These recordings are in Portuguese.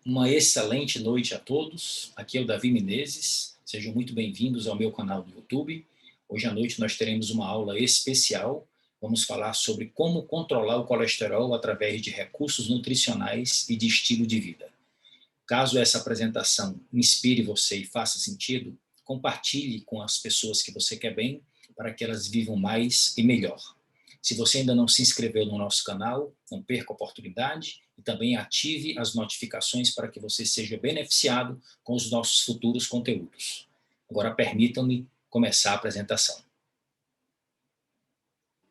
Uma excelente noite a todos. Aqui é o Davi Menezes. Sejam muito bem-vindos ao meu canal do YouTube. Hoje à noite nós teremos uma aula especial. Vamos falar sobre como controlar o colesterol através de recursos nutricionais e de estilo de vida. Caso essa apresentação inspire você e faça sentido, compartilhe com as pessoas que você quer bem para que elas vivam mais e melhor. Se você ainda não se inscreveu no nosso canal, não perca a oportunidade e também ative as notificações para que você seja beneficiado com os nossos futuros conteúdos. Agora permitam-me começar a apresentação.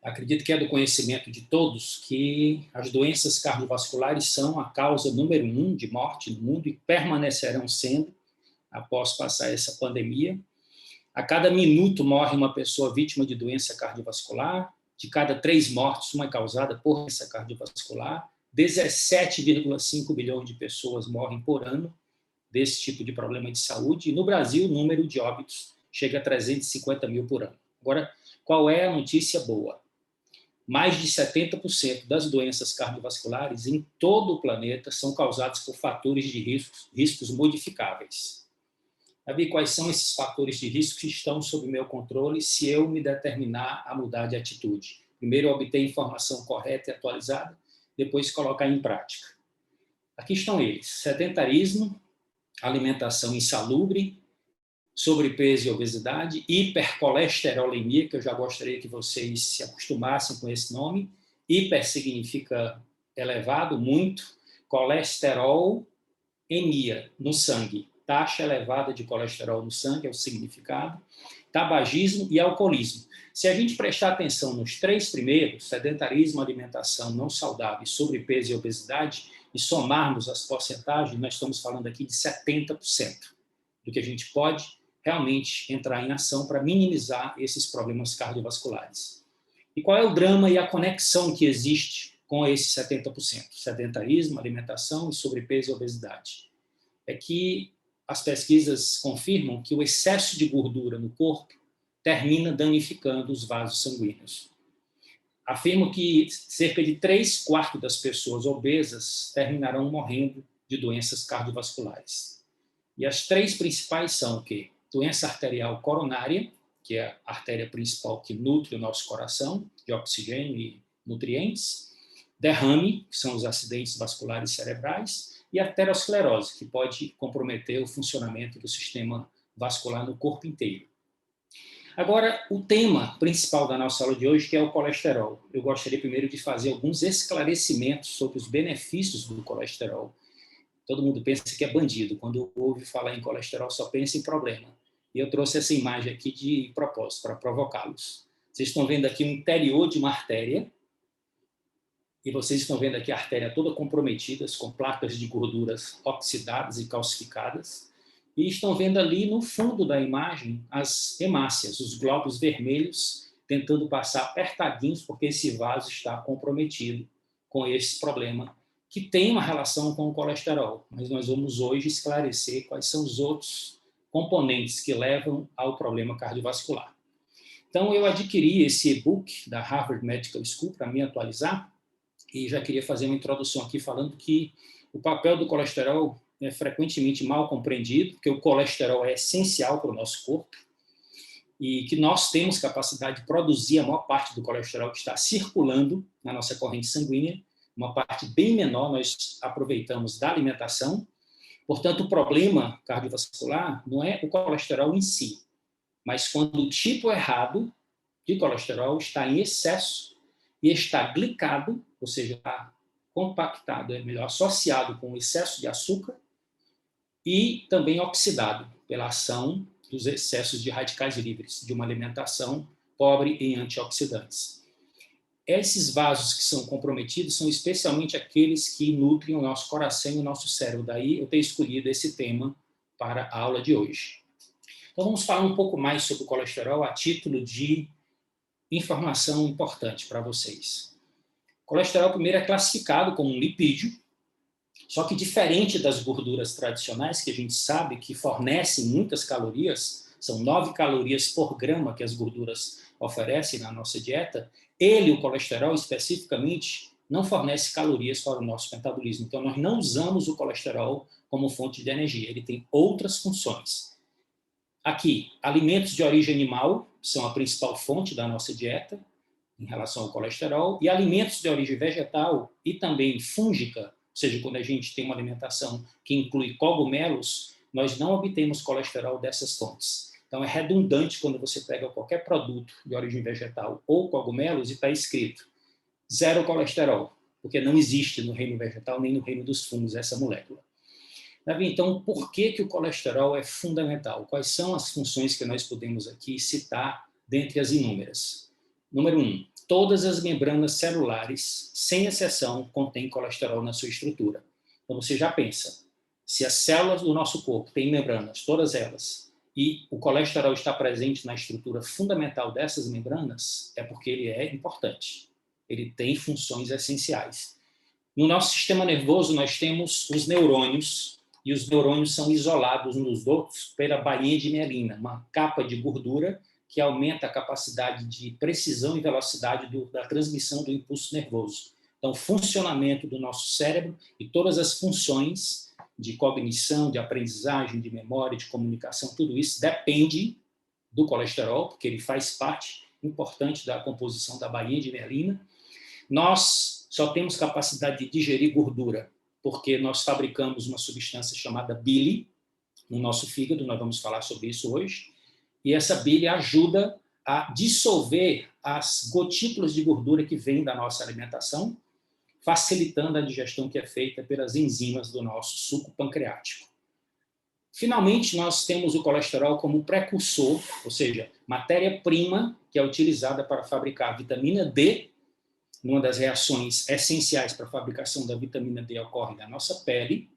Acredito que é do conhecimento de todos que as doenças cardiovasculares são a causa número 1 de morte no mundo e permanecerão sendo após passar essa pandemia. A cada minuto morre uma pessoa vítima de doença cardiovascular, de cada 3 mortes, uma é causada por doença cardiovascular, 17,5 bilhões de pessoas morrem por ano desse tipo de problema de saúde, e no Brasil o número de óbitos chega a 350 mil por ano. Agora, qual é a notícia boa? Mais de 70% das doenças cardiovasculares em todo o planeta são causadas por fatores de riscos modificáveis. Davi, quais são esses fatores de risco que estão sob meu controle se eu me determinar a mudar de atitude? Primeiro, obter informação correta e atualizada, depois colocar em prática. Aqui estão eles: sedentarismo, alimentação insalubre, sobrepeso e obesidade, hipercolesterolemia, que eu já gostaria que vocês se acostumassem com esse nome. Hiper significa elevado, muito, colesterol, emia, no sangue, taxa elevada de colesterol no sangue é o significado, tabagismo e alcoolismo. Se a gente prestar atenção nos 3 primeiros, sedentarismo, alimentação não saudável, sobrepeso e obesidade, e somarmos as porcentagens, nós estamos falando aqui de 70% do que a gente pode realmente entrar em ação para minimizar esses problemas cardiovasculares. E qual é o drama e a conexão que existe com esses 70%? Sedentarismo, alimentação e sobrepeso e obesidade. É que as pesquisas confirmam que o excesso de gordura no corpo termina danificando os vasos sanguíneos. Afirmo que cerca de 3/4 das pessoas obesas terminarão morrendo de doenças cardiovasculares. E as 3 principais são o quê? Doença arterial coronária, que é a artéria principal que nutre o nosso coração, de oxigênio e nutrientes. Derrame, que são os acidentes vasculares cerebrais. E arteriosclerose, que pode comprometer o funcionamento do sistema vascular no corpo inteiro. Agora, o tema principal da nossa aula de hoje, que é o colesterol. Eu gostaria primeiro de fazer alguns esclarecimentos sobre os benefícios do colesterol. Todo mundo pensa que é bandido. Quando ouve falar em colesterol, só pensa em problema. E eu trouxe essa imagem aqui de propósito, para provocá-los. Vocês estão vendo aqui o interior de uma artéria, e vocês estão vendo aqui a artéria toda comprometida, com placas de gorduras oxidadas e calcificadas, e estão vendo ali no fundo da imagem as hemácias, os glóbulos vermelhos, tentando passar apertadinhos, porque esse vaso está comprometido com esse problema, que tem uma relação com o colesterol, mas nós vamos hoje esclarecer quais são os outros componentes que levam ao problema cardiovascular. Então, eu adquiri esse e-book da Harvard Medical School para me atualizar, e já queria fazer uma introdução aqui falando que o papel do colesterol é frequentemente mal compreendido, porque o colesterol é essencial para o nosso corpo, e que nós temos capacidade de produzir a maior parte do colesterol que está circulando na nossa corrente sanguínea. Uma parte bem menor nós aproveitamos da alimentação. Portanto, o problema cardiovascular não é o colesterol em si, mas quando o tipo errado de colesterol está em excesso e está glicado, ou seja, está compactado, é melhor, associado com o excesso de açúcar e também oxidado pela ação dos excessos de radicais livres, de uma alimentação pobre em antioxidantes. Esses vasos que são comprometidos são especialmente aqueles que nutrem o nosso coração e o nosso cérebro. Daí eu ter escolhido esse tema para a aula de hoje. Então vamos falar um pouco mais sobre o colesterol a título de informação importante para vocês. O colesterol primeiro é classificado como um lipídio, só que diferente das gorduras tradicionais, que a gente sabe que fornecem muitas calorias, são 9 calorias por grama que as gorduras oferecem na nossa dieta, o colesterol especificamente, não fornece calorias para o nosso metabolismo. Então, nós não usamos o colesterol como fonte de energia. Ele tem outras funções. Aqui, alimentos de origem animal são a principal fonte da nossa dieta em relação ao colesterol, e alimentos de origem vegetal e também fúngica, ou seja, quando a gente tem uma alimentação que inclui cogumelos, nós não obtemos colesterol dessas fontes. Então, é redundante quando você pega qualquer produto de origem vegetal ou cogumelos e está escrito zero colesterol, porque não existe no reino vegetal nem no reino dos fungos essa molécula. Davi, então, por que o colesterol é fundamental? Quais são as funções que nós podemos aqui citar dentre as inúmeras? Número 1, todas as membranas celulares, sem exceção, contêm colesterol na sua estrutura. Então, você já pensa, se as células do nosso corpo têm membranas, todas elas, e o colesterol está presente na estrutura fundamental dessas membranas, é porque ele é importante. Ele tem funções essenciais. No nosso sistema nervoso, nós temos os neurônios, e os neurônios são isolados uns dos outros pela bainha de mielina, uma capa de gordura que aumenta a capacidade de precisão e velocidade da transmissão do impulso nervoso. Então, o funcionamento do nosso cérebro e todas as funções de cognição, de aprendizagem, de memória, de comunicação, tudo isso depende do colesterol, porque ele faz parte importante da composição da bainha de mielina. Nós só temos capacidade de digerir gordura, porque nós fabricamos uma substância chamada bile no nosso fígado, nós vamos falar sobre isso hoje, e essa bile ajuda a dissolver as gotículas de gordura que vêm da nossa alimentação, facilitando a digestão que é feita pelas enzimas do nosso suco pancreático. Finalmente, nós temos o colesterol como precursor, ou seja, matéria-prima que é utilizada para fabricar a vitamina D. Uma das reações essenciais para a fabricação da vitamina D ocorre na nossa pele.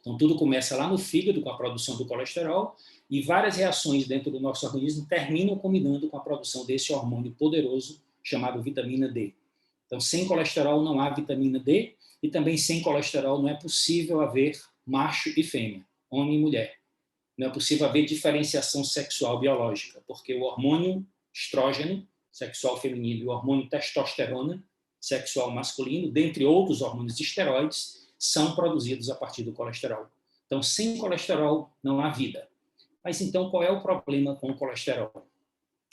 Então, tudo começa lá no fígado com a produção do colesterol e várias reações dentro do nosso organismo terminam combinando com a produção desse hormônio poderoso chamado vitamina D. Então, sem colesterol não há vitamina D e também sem colesterol não é possível haver macho e fêmea, homem e mulher. Não é possível haver diferenciação sexual biológica, porque o hormônio estrógeno, sexual feminino, e o hormônio testosterona, sexual masculino, dentre outros hormônios esteroides, são produzidos a partir do colesterol. Então, sem colesterol não há vida. Mas então, qual é o problema com o colesterol?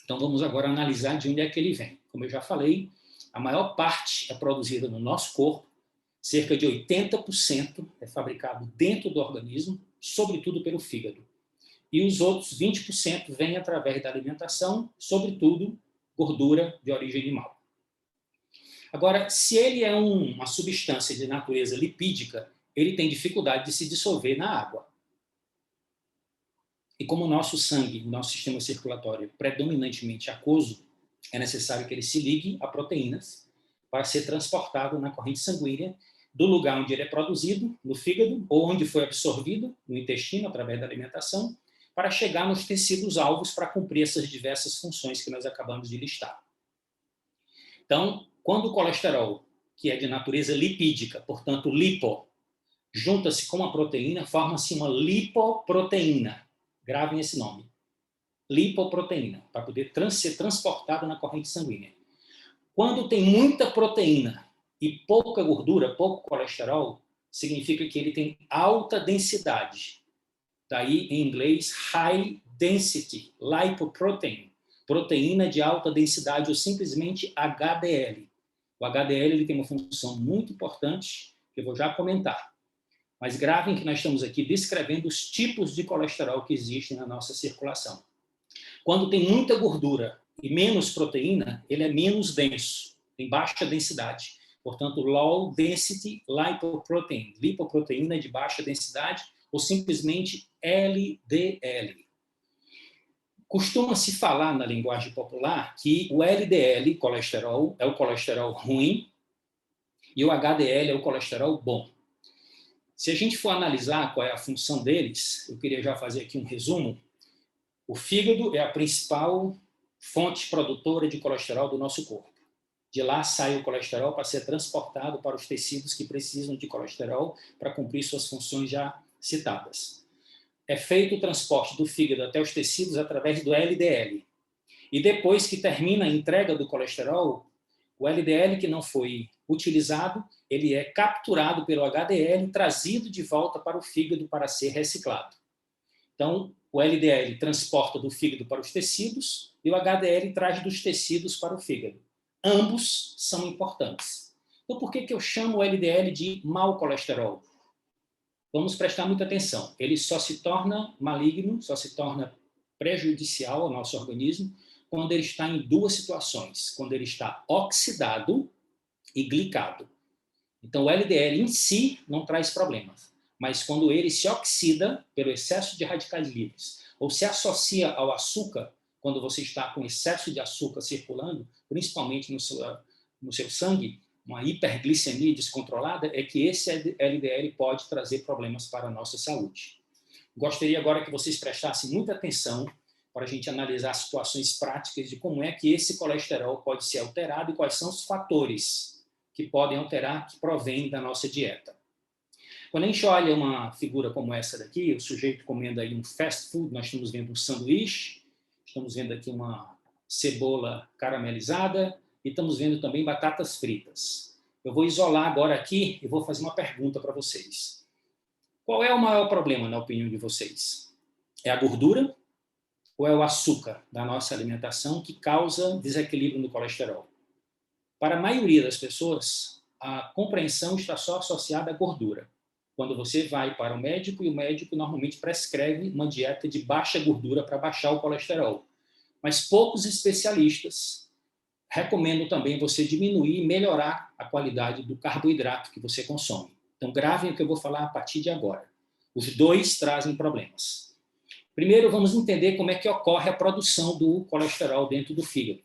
Então, vamos agora analisar de onde é que ele vem. Como eu já falei, a maior parte é produzida no nosso corpo, cerca de 80% é fabricado dentro do organismo, sobretudo pelo fígado. E os outros 20% vêm através da alimentação, sobretudo gordura de origem animal. Agora, se ele é uma substância de natureza lipídica, ele tem dificuldade de se dissolver na água. E como o nosso sangue, o nosso sistema circulatório é predominantemente aquoso, é necessário que ele se ligue a proteínas para ser transportado na corrente sanguínea do lugar onde ele é produzido, no fígado, ou onde foi absorvido, no intestino, através da alimentação, para chegar nos tecidos alvos para cumprir essas diversas funções que nós acabamos de listar. Então, quando o colesterol, que é de natureza lipídica, portanto lipo, junta-se com a proteína, forma-se uma lipoproteína. Gravem esse nome. Lipoproteína, para poder ser transportada na corrente sanguínea. Quando tem muita proteína e pouca gordura, pouco colesterol, significa que ele tem alta densidade. Daí, em inglês, High Density Lipoprotein, proteína de alta densidade, ou simplesmente HDL. O HDL ele tem uma função muito importante, que eu vou já comentar. Mas gravem que nós estamos aqui descrevendo os tipos de colesterol que existem na nossa circulação. Quando tem muita gordura e menos proteína, ele é menos denso, tem baixa densidade. Portanto, Low Density Lipoprotein, lipoproteína de baixa densidade, ou simplesmente LDL. Costuma-se falar na linguagem popular que o LDL, colesterol, é o colesterol ruim e o HDL é o colesterol bom. Se a gente for analisar qual é a função deles, eu queria já fazer aqui um resumo. O fígado é a principal fonte produtora de colesterol do nosso corpo. De lá sai o colesterol para ser transportado para os tecidos que precisam de colesterol para cumprir suas funções já citadas. É feito o transporte do fígado até os tecidos através do LDL. E depois que termina a entrega do colesterol, o LDL que não foi utilizado, ele é capturado pelo HDL e trazido de volta para o fígado para ser reciclado. Então, o LDL transporta do fígado para os tecidos e o HDL traz dos tecidos para o fígado. Ambos são importantes. Então, por que eu chamo o LDL de mau colesterol? Vamos prestar muita atenção. Ele só se torna maligno, só se torna prejudicial ao nosso organismo quando ele está em duas situações. Quando ele está oxidado e glicado. Então, o LDL em si não traz problemas. Mas quando ele se oxida pelo excesso de radicais livres ou se associa ao açúcar, quando você está com excesso de açúcar circulando, principalmente no seu sangue, uma hiperglicemia descontrolada, é que esse LDL pode trazer problemas para a nossa saúde. Gostaria agora que vocês prestassem muita atenção para a gente analisar situações práticas de como é que esse colesterol pode ser alterado e quais são os fatores que podem alterar, que provêm da nossa dieta. Quando a gente olha uma figura como essa daqui, o sujeito comendo aí um fast food, nós estamos vendo um sanduíche, estamos vendo aqui uma cebola caramelizada e estamos vendo também batatas fritas. Eu vou isolar agora aqui e vou fazer uma pergunta para vocês. Qual é o maior problema, na opinião de vocês? É a gordura ou é o açúcar da nossa alimentação que causa desequilíbrio no colesterol? Para a maioria das pessoas, a compreensão está só associada à gordura. Quando você vai para o médico e o médico normalmente prescreve uma dieta de baixa gordura para baixar o colesterol. Mas poucos especialistas recomendam também você diminuir e melhorar a qualidade do carboidrato que você consome. Então, gravem o que eu vou falar a partir de agora. Os dois trazem problemas. Primeiro, vamos entender como é que ocorre a produção do colesterol dentro do fígado.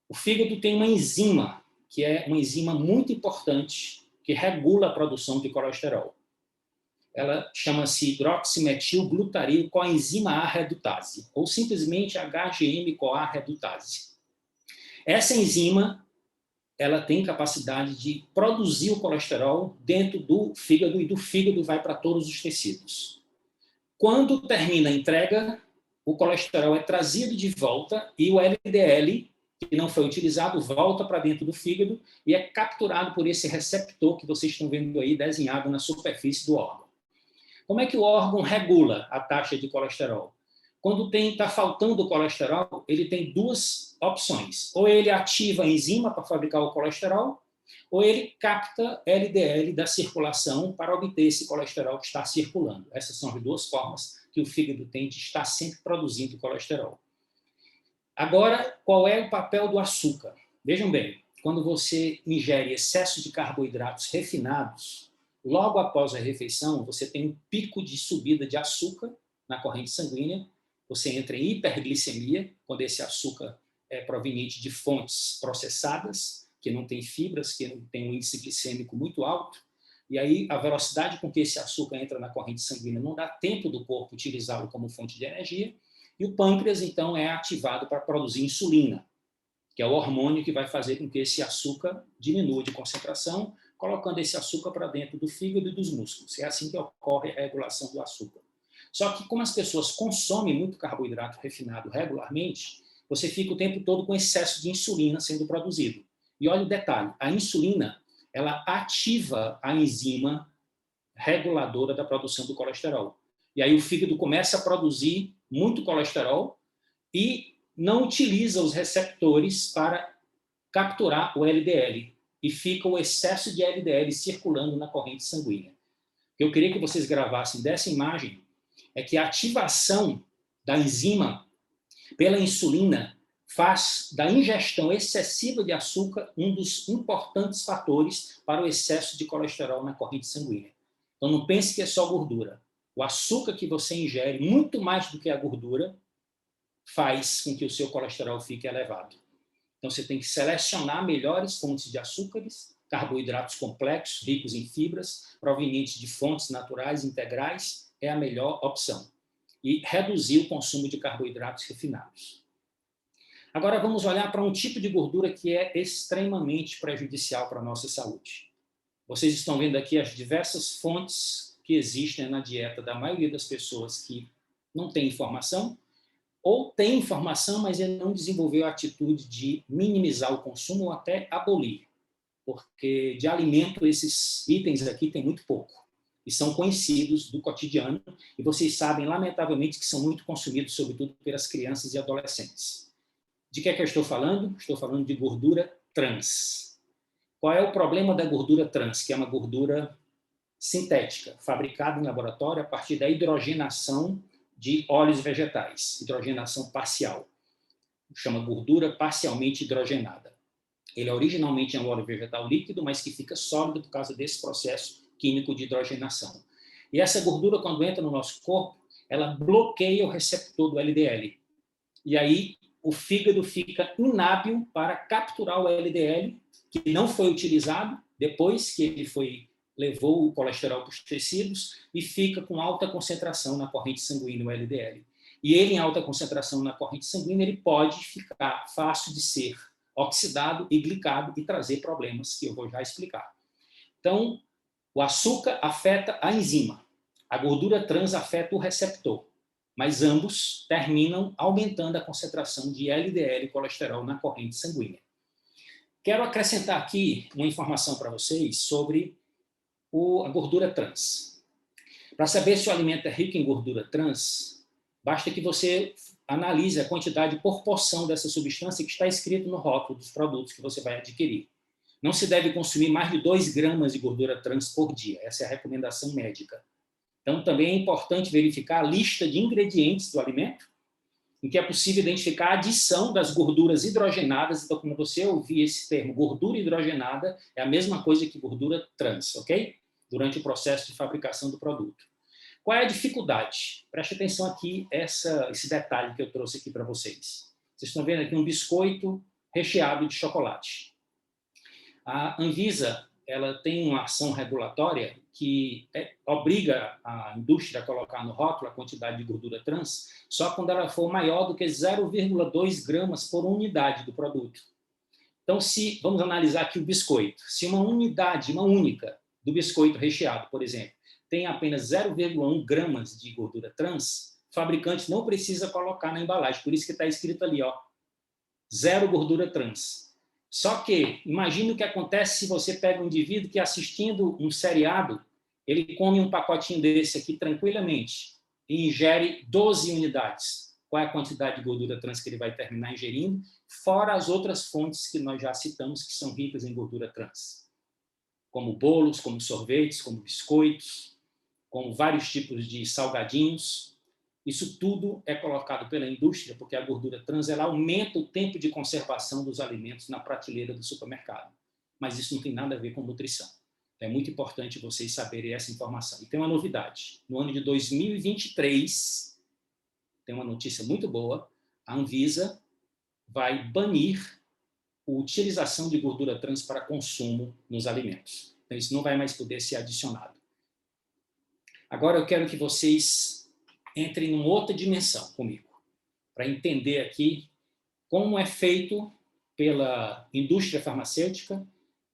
O fígado tem uma enzima, que é uma enzima muito importante, que regula a produção de colesterol. Ela chama-se hidroximetilglutaril coenzima A redutase, ou simplesmente HGM-CoA redutase. Essa enzima, ela tem capacidade de produzir o colesterol dentro do fígado e do fígado vai para todos os tecidos. Quando termina a entrega, o colesterol é trazido de volta e o LDL, que não foi utilizado, volta para dentro do fígado e é capturado por esse receptor que vocês estão vendo aí desenhado na superfície do órgão. Como é que o órgão regula a taxa de colesterol? Quando está faltando colesterol, ele tem duas opções. Ou ele ativa a enzima para fabricar o colesterol, ou ele capta LDL da circulação para obter esse colesterol que está circulando. Essas são as duas formas que o fígado tem de estar sempre produzindo colesterol. Agora, qual é o papel do açúcar? Vejam bem, quando você ingere excesso de carboidratos refinados, logo após a refeição, você tem um pico de subida de açúcar na corrente sanguínea, você entra em hiperglicemia, quando esse açúcar é proveniente de fontes processadas, que não tem fibras, que não tem um índice glicêmico muito alto, e aí a velocidade com que esse açúcar entra na corrente sanguínea não dá tempo do corpo utilizá-lo como fonte de energia, e o pâncreas, então, é ativado para produzir insulina, que é o hormônio que vai fazer com que esse açúcar diminua de concentração, colocando esse açúcar para dentro do fígado e dos músculos. É assim que ocorre a regulação do açúcar. Só que, como as pessoas consomem muito carboidrato refinado regularmente, você fica o tempo todo com excesso de insulina sendo produzido. E olha o detalhe, a insulina, ela ativa a enzima reguladora da produção do colesterol. E aí o fígado começa a produzir muito colesterol e não utiliza os receptores para capturar o LDL. E fica o excesso de LDL circulando na corrente sanguínea. O que eu queria que vocês gravassem dessa imagem é que a ativação da enzima pela insulina faz da ingestão excessiva de açúcar um dos importantes fatores para o excesso de colesterol na corrente sanguínea. Então não pense que é só gordura. O açúcar que você ingere, muito mais do que a gordura, faz com que o seu colesterol fique elevado. Então você tem que selecionar melhores fontes de açúcares, carboidratos complexos, ricos em fibras, provenientes de fontes naturais integrais, é a melhor opção. E reduzir o consumo de carboidratos refinados. Agora vamos olhar para um tipo de gordura que é extremamente prejudicial para a nossa saúde. Vocês estão vendo aqui as diversas fontes que existem na dieta da maioria das pessoas que não tem informação, ou tem informação, mas ele não desenvolveu a atitude de minimizar o consumo ou até abolir. porque de alimento esses itens aqui tem muito pouco e são conhecidos do cotidiano, e vocês sabem, lamentavelmente, que são muito consumidos, sobretudo pelas crianças e adolescentes. De que é que eu estou falando? Estou falando de gordura trans. Qual é o problema da gordura trans? Que é uma gordura sintética, fabricada em laboratório a partir da hidrogenação de óleos vegetais, hidrogenação parcial. Chama gordura parcialmente hidrogenada. Ele é originalmente um óleo vegetal líquido, mas que fica sólido por causa desse processo químico de hidrogenação. E essa gordura, quando entra no nosso corpo, ela bloqueia o receptor do LDL. E aí o fígado fica inábil para capturar o LDL, que não foi utilizado depois que ele levou o colesterol para os tecidos, e fica com alta concentração na corrente sanguínea, o LDL. E ele, em alta concentração na corrente sanguínea, ele pode ficar fácil de ser oxidado e glicado e trazer problemas que eu vou já explicar. Então, o açúcar afeta a enzima, a gordura trans afeta o receptor, mas ambos terminam aumentando a concentração de LDL e colesterol na corrente sanguínea. Quero acrescentar aqui uma informação para vocês sobre a gordura trans. Para saber se o alimento é rico em gordura trans, basta que você analise a quantidade por porção dessa substância que está escrito no rótulo dos produtos que você vai adquirir. Não se deve consumir mais de 2 gramas de gordura trans por dia. Essa é a recomendação médica. Então, também é importante verificar a lista de ingredientes do alimento, em que é possível identificar a adição das gorduras hidrogenadas. Então, quando você ouvir esse termo, gordura hidrogenada, é a mesma coisa que gordura trans, ok? Durante o processo de fabricação do produto. Qual é a dificuldade? Preste atenção aqui, esse detalhe que eu trouxe aqui para vocês. Vocês estão vendo aqui um biscoito recheado de chocolate. A Anvisa, ela tem uma ação regulatória que obriga a indústria a colocar no rótulo a quantidade de gordura trans só quando ela for maior do que 0,2 gramas por unidade do produto. Então, vamos analisar aqui o biscoito. Se uma única do biscoito recheado, por exemplo, tem apenas 0,1 gramas de gordura trans, o fabricante não precisa colocar na embalagem, por isso que está escrito ali, ó, 0 gordura trans. Só que, imagine o que acontece se você pega um indivíduo que, assistindo um seriado, ele come um pacotinho desse aqui tranquilamente e ingere 12 unidades. Qual é a quantidade de gordura trans que ele vai terminar ingerindo? Fora as outras fontes que nós já citamos que são ricas em gordura trans. Como bolos, como sorvetes, como biscoitos, como vários tipos de salgadinhos. Isso tudo é colocado pela indústria porque a gordura trans ela aumenta o tempo de conservação dos alimentos na prateleira do supermercado. Mas isso não tem nada a ver com nutrição. É muito importante vocês saberem essa informação. E tem uma novidade. No ano de 2023, tem uma notícia muito boa, a Anvisa vai banir a utilização de gordura trans para consumo nos alimentos. Então, isso não vai mais poder ser adicionado. Agora, eu quero que vocês entrem numa outra dimensão comigo, para entender aqui como é feito pela indústria farmacêutica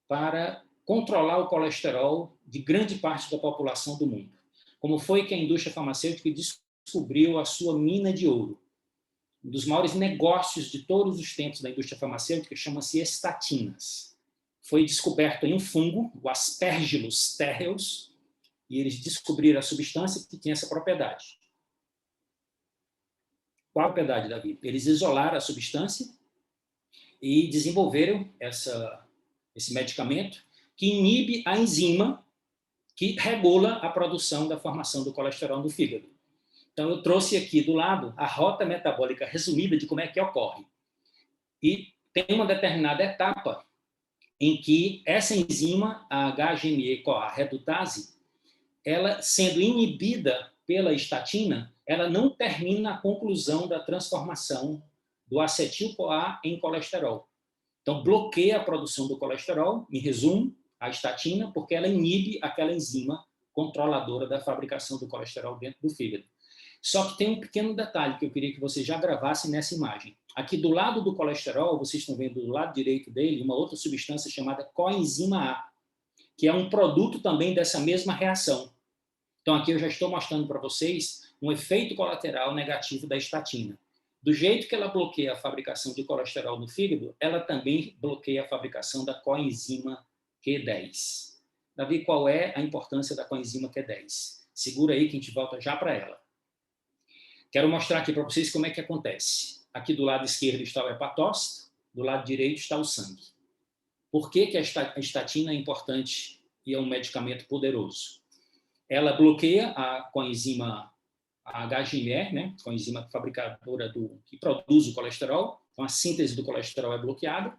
para controlar o colesterol de grande parte da população do mundo. Como foi que a indústria farmacêutica descobriu a sua mina de ouro? Um dos maiores negócios de todos os tempos da indústria farmacêutica chama-se estatinas. Foi descoberto em um fungo, o Aspergillus terreus, e eles descobriram a substância que tinha essa propriedade. Qual a propriedade, Davi? Eles isolaram a substância e desenvolveram esse medicamento que inibe a enzima que regula a produção da formação do colesterol no fígado. Então, eu trouxe aqui do lado a rota metabólica resumida de como é que ocorre. E tem uma determinada etapa em que essa enzima, a HGME-CoA redutase, ela sendo inibida pela estatina, ela não termina a conclusão da transformação do acetil-CoA em colesterol. Então, bloqueia a produção do colesterol, em resumo, a estatina, porque ela inibe aquela enzima controladora da fabricação do colesterol dentro do fígado. Só que tem um pequeno detalhe que eu queria que vocês já gravassem nessa imagem. Aqui do lado do colesterol, vocês estão vendo do lado direito dele, uma outra substância chamada coenzima A, que é um produto também dessa mesma reação. Então, aqui eu já estou mostrando para vocês um efeito colateral negativo da estatina. Do jeito que ela bloqueia a fabricação de colesterol no fígado, ela também bloqueia a fabricação da coenzima Q10. Davi, qual é a importância da coenzima Q10? Segura aí que a gente volta já para ela. Quero mostrar aqui para vocês como é que acontece. Aqui do lado esquerdo está o hepatócito, do lado direito está o sangue. Por que a estatina é importante e é um medicamento poderoso? Ela bloqueia a coenzima HGMR, né? Coenzima fabricadora que produz o colesterol. Então, a síntese do colesterol é bloqueada.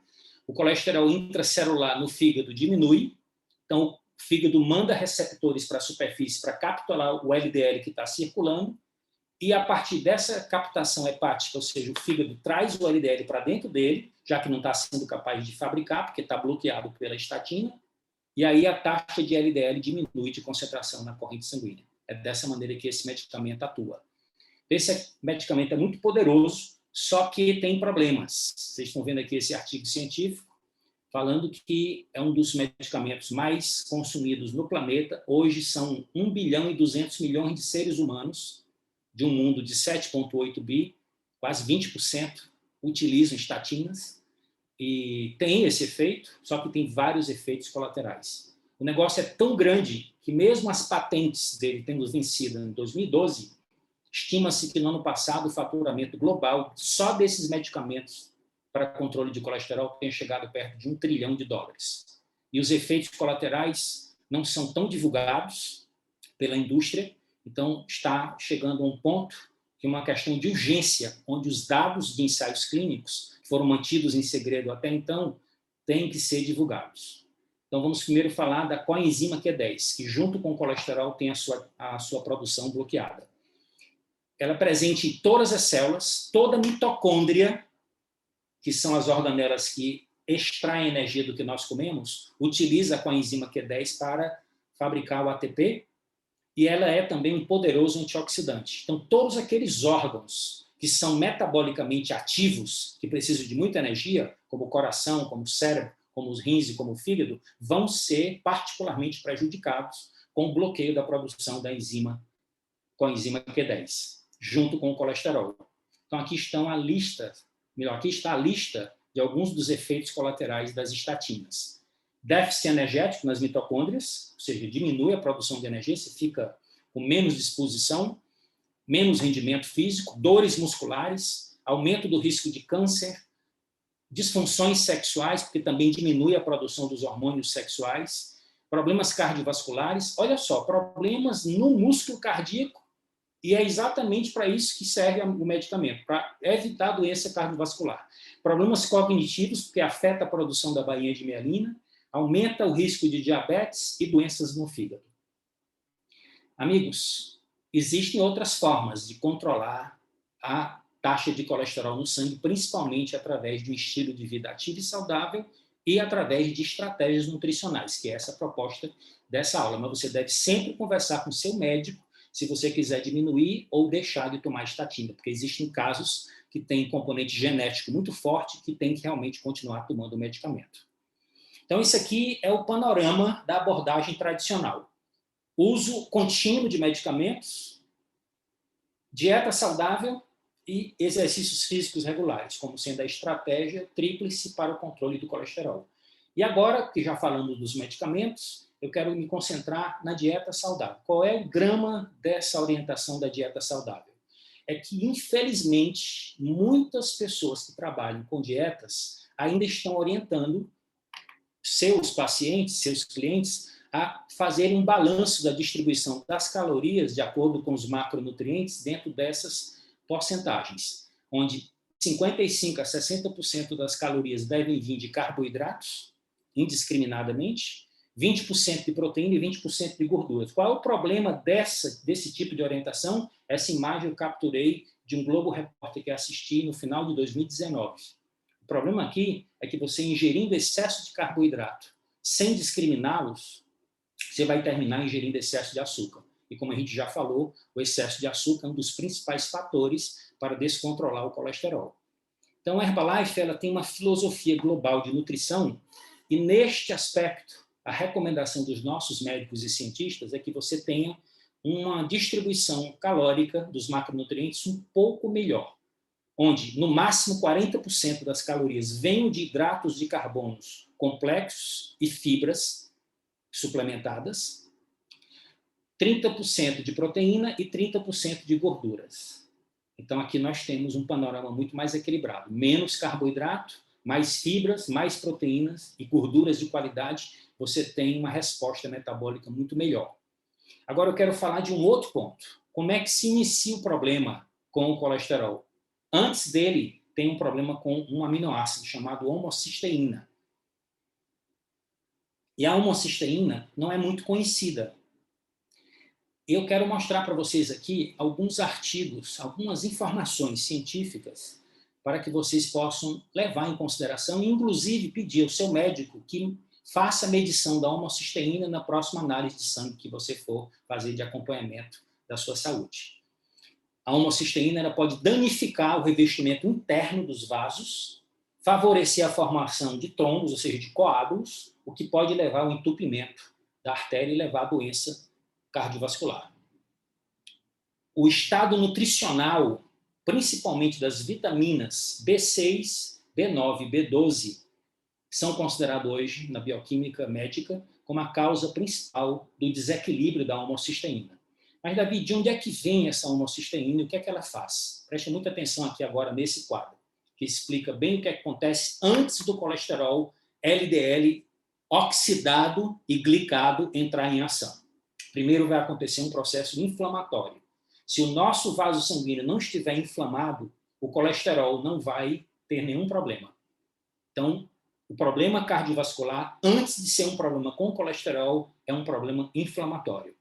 O colesterol intracelular no fígado diminui. Então, o fígado manda receptores para a superfície para capturar o LDL que está circulando. E, a partir dessa captação hepática, ou seja, o fígado traz o LDL para dentro dele, já que não está sendo capaz de fabricar, porque está bloqueado pela estatina, e aí a taxa de LDL diminui de concentração na corrente sanguínea. É dessa maneira que esse medicamento atua. Esse medicamento é muito poderoso, só que tem problemas. Vocês estão vendo aqui esse artigo científico falando que é um dos medicamentos mais consumidos no planeta. Hoje são 1 bilhão e 200 milhões de seres humanos, de um mundo de 7,8 bi, quase 20% utilizam estatinas, e tem esse efeito, só que tem vários efeitos colaterais. O negócio é tão grande que mesmo as patentes dele tendo vencido em 2012, estima-se que no ano passado o faturamento global só desses medicamentos para controle de colesterol tenha chegado perto de $1 trilhão. E os efeitos colaterais não são tão divulgados pela indústria, então está chegando a um ponto que é uma questão de urgência, onde os dados de ensaios clínicos que foram mantidos em segredo até então têm que ser divulgados. Então, vamos primeiro falar da coenzima Q10, que junto com o colesterol tem a sua produção bloqueada. Ela é presente em todas as células, toda a mitocôndria, que são as organelas que extraem energia do que nós comemos, utiliza a coenzima Q10 para fabricar o ATP, e ela é também um poderoso antioxidante. Então, todos aqueles órgãos que são metabolicamente ativos, que precisam de muita energia, como o coração, como o cérebro, como os rins e como o fígado, vão ser particularmente prejudicados com o bloqueio da produção da coenzima Q10, junto com o colesterol. Então, aqui está a lista de alguns dos efeitos colaterais das estatinas. Déficit energético nas mitocôndrias, ou seja, diminui a produção de energia, você fica com menos disposição, menos rendimento físico, dores musculares, aumento do risco de câncer, disfunções sexuais, porque também diminui a produção dos hormônios sexuais, problemas cardiovasculares, olha só, problemas no músculo cardíaco, e é exatamente para isso que serve o medicamento, para evitar a doença cardiovascular. Problemas cognitivos, porque afeta a produção da bainha de mielina, aumenta o risco de diabetes e doenças no fígado. Amigos, existem outras formas de controlar a taxa de colesterol no sangue, principalmente através de um estilo de vida ativo e saudável e através de estratégias nutricionais, que é essa a proposta dessa aula. Mas você deve sempre conversar com o seu médico se você quiser diminuir ou deixar de tomar estatina, porque existem casos que têm componente genético muito forte que tem que realmente continuar tomando o medicamento. Então, isso aqui é o panorama da abordagem tradicional. Uso contínuo de medicamentos, dieta saudável e exercícios físicos regulares, como sendo a estratégia tríplice para o controle do colesterol. E agora, que já falamos dos medicamentos, eu quero me concentrar na dieta saudável. Qual é o drama dessa orientação da dieta saudável? É que, infelizmente, muitas pessoas que trabalham com dietas ainda estão orientando seus pacientes, seus clientes, a fazerem um balanço da distribuição das calorias de acordo com os macronutrientes dentro dessas porcentagens, onde 55% a 60% das calorias devem vir de carboidratos, indiscriminadamente, 20% de proteína e 20% de gorduras. Qual é o problema desse tipo de orientação? Essa imagem eu capturei de um Globo Repórter que assisti no final de 2019. O problema aqui é que você ingerindo excesso de carboidrato sem discriminá-los, você vai terminar ingerindo excesso de açúcar. E como a gente já falou, o excesso de açúcar é um dos principais fatores para descontrolar o colesterol. Então, a Herbalife ela tem uma filosofia global de nutrição e, neste aspecto, a recomendação dos nossos médicos e cientistas é que você tenha uma distribuição calórica dos macronutrientes um pouco melhor, onde, no máximo, 40% das calorias venham de hidratos de carbonos, complexos e fibras suplementadas, 30% de proteína e 30% de gorduras. Então, aqui nós temos um panorama muito mais equilibrado. Menos carboidrato, mais fibras, mais proteínas e gorduras de qualidade, você tem uma resposta metabólica muito melhor. Agora eu quero falar de um outro ponto. Como é que se inicia o problema com o colesterol? Antes dele, tem um problema com um aminoácido chamado homocisteína. E a homocisteína não é muito conhecida. Eu quero mostrar para vocês aqui alguns artigos, algumas informações científicas para que vocês possam levar em consideração e, inclusive, pedir ao seu médico que faça a medição da homocisteína na próxima análise de sangue que você for fazer de acompanhamento da sua saúde. A homocisteína ela pode danificar o revestimento interno dos vasos, favorecer a formação de trombos, ou seja, de coágulos, o que pode levar ao entupimento da artéria e levar à doença cardiovascular. O estado nutricional, principalmente das vitaminas B6, B9 e B12, são considerados hoje, na bioquímica médica, como a causa principal do desequilíbrio da homocisteína. Mas, Davi, de onde é que vem essa homocisteína e o que é que ela faz? Preste muita atenção aqui agora nesse quadro, que explica bem o que acontece antes do colesterol LDL oxidado e glicado entrar em ação. Primeiro vai acontecer um processo inflamatório. Se o nosso vaso sanguíneo não estiver inflamado, o colesterol não vai ter nenhum problema. Então, o problema cardiovascular, antes de ser um problema com colesterol, é um problema inflamatório,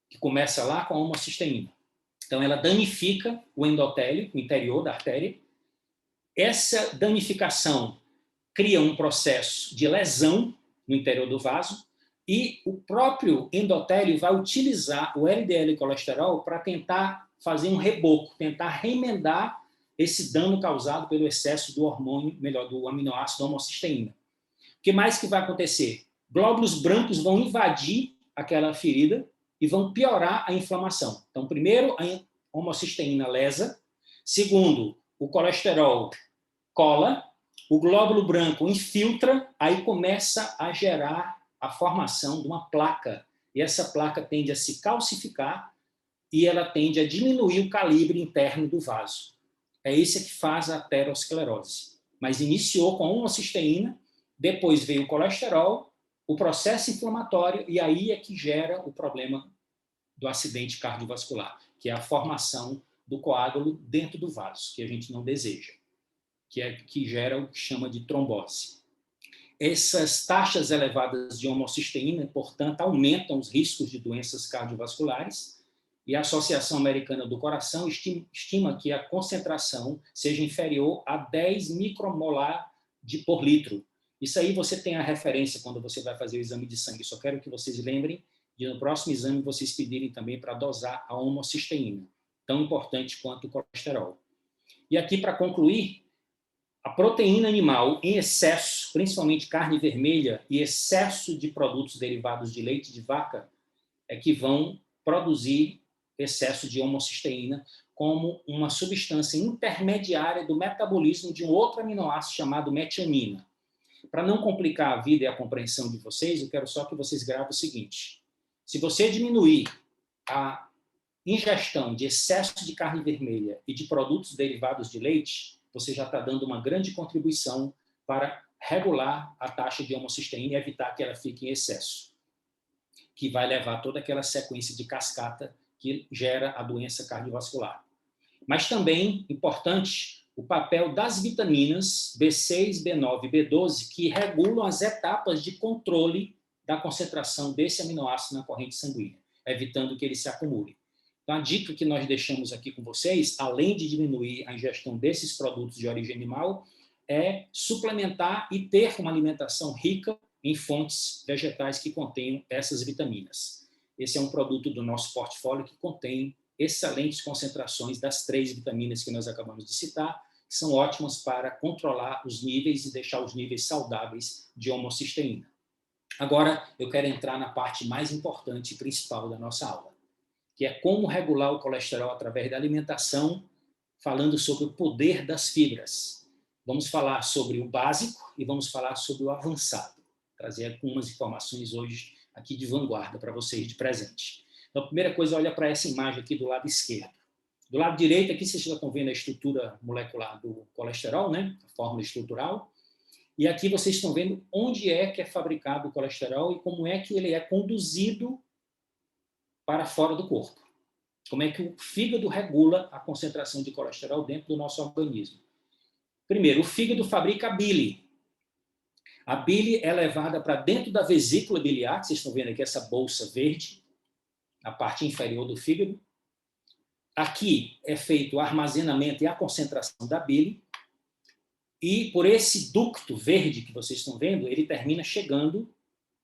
que começa lá com a homocisteína. Então, ela danifica o endotélio, o interior da artéria. Essa danificação cria um processo de lesão no interior do vaso, e o próprio endotélio vai utilizar o LDL e colesterol para tentar fazer um reboco, tentar remendar esse dano causado pelo excesso do hormônio, melhor, do aminoácido homocisteína. O que mais que vai acontecer? Glóbulos brancos vão invadir aquela ferida e vão piorar a inflamação. Então, primeiro, a homocisteína lesa. Segundo, o colesterol cola, o glóbulo branco infiltra, aí começa a gerar a formação de uma placa. E essa placa tende a se calcificar e ela tende a diminuir o calibre interno do vaso. É isso que faz a aterosclerose. Mas iniciou com a homocisteína, depois veio o colesterol, o processo inflamatório, e aí é que gera o problema do acidente cardiovascular, que é a formação do coágulo dentro do vaso, que a gente não deseja, que gera o que chama de trombose. Essas taxas elevadas de homocisteína, portanto, aumentam os riscos de doenças cardiovasculares, e a Associação Americana do Coração estima que a concentração seja inferior a 10 micromolar por litro. Isso aí você tem a referência quando você vai fazer o exame de sangue. Só quero que vocês lembrem de, no próximo exame, vocês pedirem também para dosar a homocisteína, tão importante quanto o colesterol. E aqui, para concluir, a proteína animal em excesso, principalmente carne vermelha, e excesso de produtos derivados de leite de vaca, é que vão produzir excesso de homocisteína como uma substância intermediária do metabolismo de um outro aminoácido chamado metionina. Para não complicar a vida e a compreensão de vocês, eu quero só que vocês gravem o seguinte: se você diminuir a ingestão de excesso de carne vermelha e de produtos derivados de leite, você já está dando uma grande contribuição para regular a taxa de homocisteína e evitar que ela fique em excesso, que vai levar toda aquela sequência de cascata que gera a doença cardiovascular. Mas também, importante, o papel das vitaminas B6, B9 e B12, que regulam as etapas de controle da concentração desse aminoácido na corrente sanguínea, evitando que ele se acumule. Então, a dica que nós deixamos aqui com vocês, além de diminuir a ingestão desses produtos de origem animal, é suplementar e ter uma alimentação rica em fontes vegetais que contenham essas vitaminas. Esse é um produto do nosso portfólio que contém excelentes concentrações das 3 vitaminas que nós acabamos de citar, que são ótimas para controlar os níveis e deixar os níveis saudáveis de homocisteína. Agora, eu quero entrar na parte mais importante e principal da nossa aula, que é como regular o colesterol através da alimentação, falando sobre o poder das fibras. Vamos falar sobre o básico e vamos falar sobre o avançado. Trazer algumas informações hoje aqui de vanguarda para vocês de presente. Então, a primeira coisa, olha para essa imagem aqui do lado esquerdo. Do lado direito, aqui vocês já estão vendo a estrutura molecular do colesterol, né? A fórmula estrutural. E aqui vocês estão vendo onde é que é fabricado o colesterol e como é que ele é conduzido para fora do corpo. Como é que o fígado regula a concentração de colesterol dentro do nosso organismo. Primeiro, o fígado fabrica a bile. A bile é levada para dentro da vesícula biliar, que vocês estão vendo aqui essa bolsa verde, a parte inferior do fígado. Aqui é feito o armazenamento e a concentração da bile. E por esse ducto verde que vocês estão vendo, ele termina chegando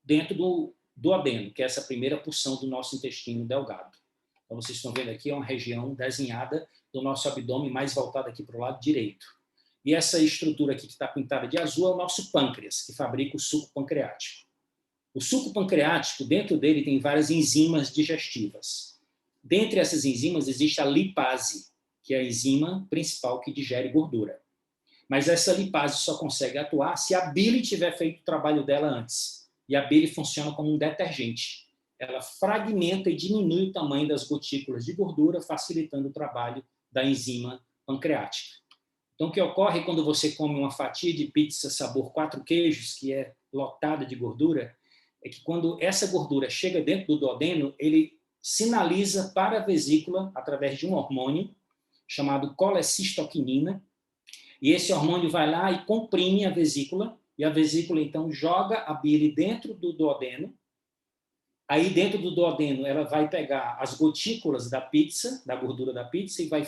dentro do duodeno, que é essa primeira porção do nosso intestino delgado. Então, vocês estão vendo aqui, é uma região desenhada do nosso abdômen, mais voltada aqui para o lado direito. E essa estrutura aqui que está pintada de azul é o nosso pâncreas, que fabrica o suco pancreático. O suco pancreático, dentro dele, tem várias enzimas digestivas. Dentre essas enzimas, existe a lipase, que é a enzima principal que digere gordura. Mas essa lipase só consegue atuar se a bile tiver feito o trabalho dela antes. E a bile funciona como um detergente. Ela fragmenta e diminui o tamanho das gotículas de gordura, facilitando o trabalho da enzima pancreática. Então, o que ocorre quando você come uma fatia de pizza sabor 4 queijos, que é lotada de gordura, é que quando essa gordura chega dentro do duodeno, ele sinaliza para a vesícula, através de um hormônio chamado colecistoquinina, e esse hormônio vai lá e comprime a vesícula, e a vesícula, então, joga a bile dentro do duodeno. Aí, dentro do duodeno, ela vai pegar as gotículas da pizza, da gordura da pizza, e vai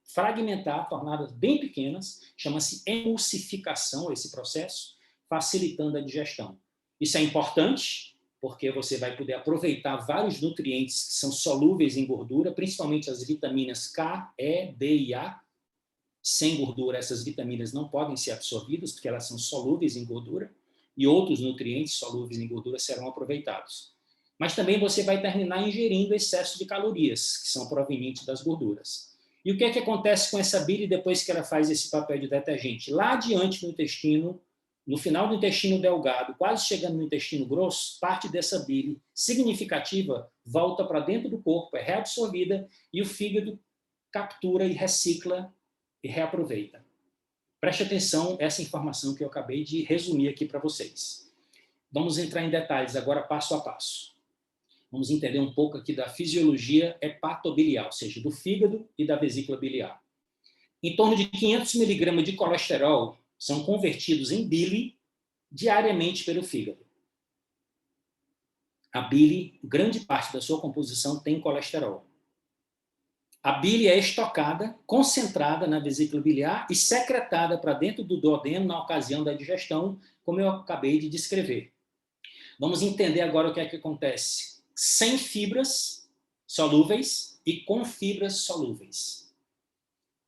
fragmentar, torná-las bem pequenas, chama-se emulsificação, esse processo, facilitando a digestão. Isso é importante, porque você vai poder aproveitar vários nutrientes que são solúveis em gordura, principalmente as vitaminas K, E, D e A. Sem gordura, essas vitaminas não podem ser absorvidas, porque elas são solúveis em gordura, e outros nutrientes solúveis em gordura serão aproveitados. Mas também você vai terminar ingerindo excesso de calorias, que são provenientes das gorduras. E o que é que acontece com essa bile depois que ela faz esse papel de detergente? Lá adiante no intestino, no final do intestino delgado, quase chegando no intestino grosso, parte dessa bile significativa volta para dentro do corpo, é reabsorvida e o fígado captura e recicla e reaproveita. Preste atenção a essa informação que eu acabei de resumir aqui para vocês. Vamos entrar em detalhes agora passo a passo. Vamos entender um pouco aqui da fisiologia hepatobiliar, ou seja, do fígado e da vesícula biliar. Em torno de 500 miligramas de colesterol são convertidos em bile diariamente pelo fígado. A bile, grande parte da sua composição tem colesterol. A bile é estocada, concentrada na vesícula biliar e secretada para dentro do duodeno na ocasião da digestão, como eu acabei de descrever. Vamos entender agora o que é que acontece sem fibras solúveis e com fibras solúveis.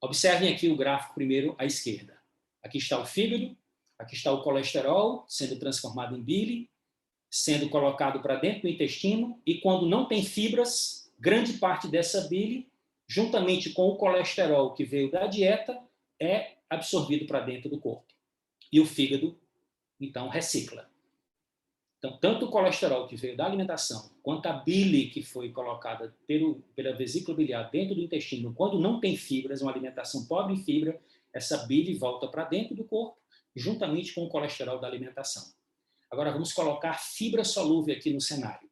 Observem aqui o gráfico primeiro à esquerda. Aqui está o fígado, aqui está o colesterol sendo transformado em bile, sendo colocado para dentro do intestino, e quando não tem fibras, grande parte dessa bile, juntamente com o colesterol que veio da dieta, é absorvido para dentro do corpo. E o fígado, então, recicla. Então, tanto o colesterol que veio da alimentação, quanto a bile que foi colocada pela vesícula biliar dentro do intestino, quando não tem fibras, uma alimentação pobre em fibra, essa bile volta para dentro do corpo, juntamente com o colesterol da alimentação. Agora, vamos colocar fibra solúvel aqui no cenário.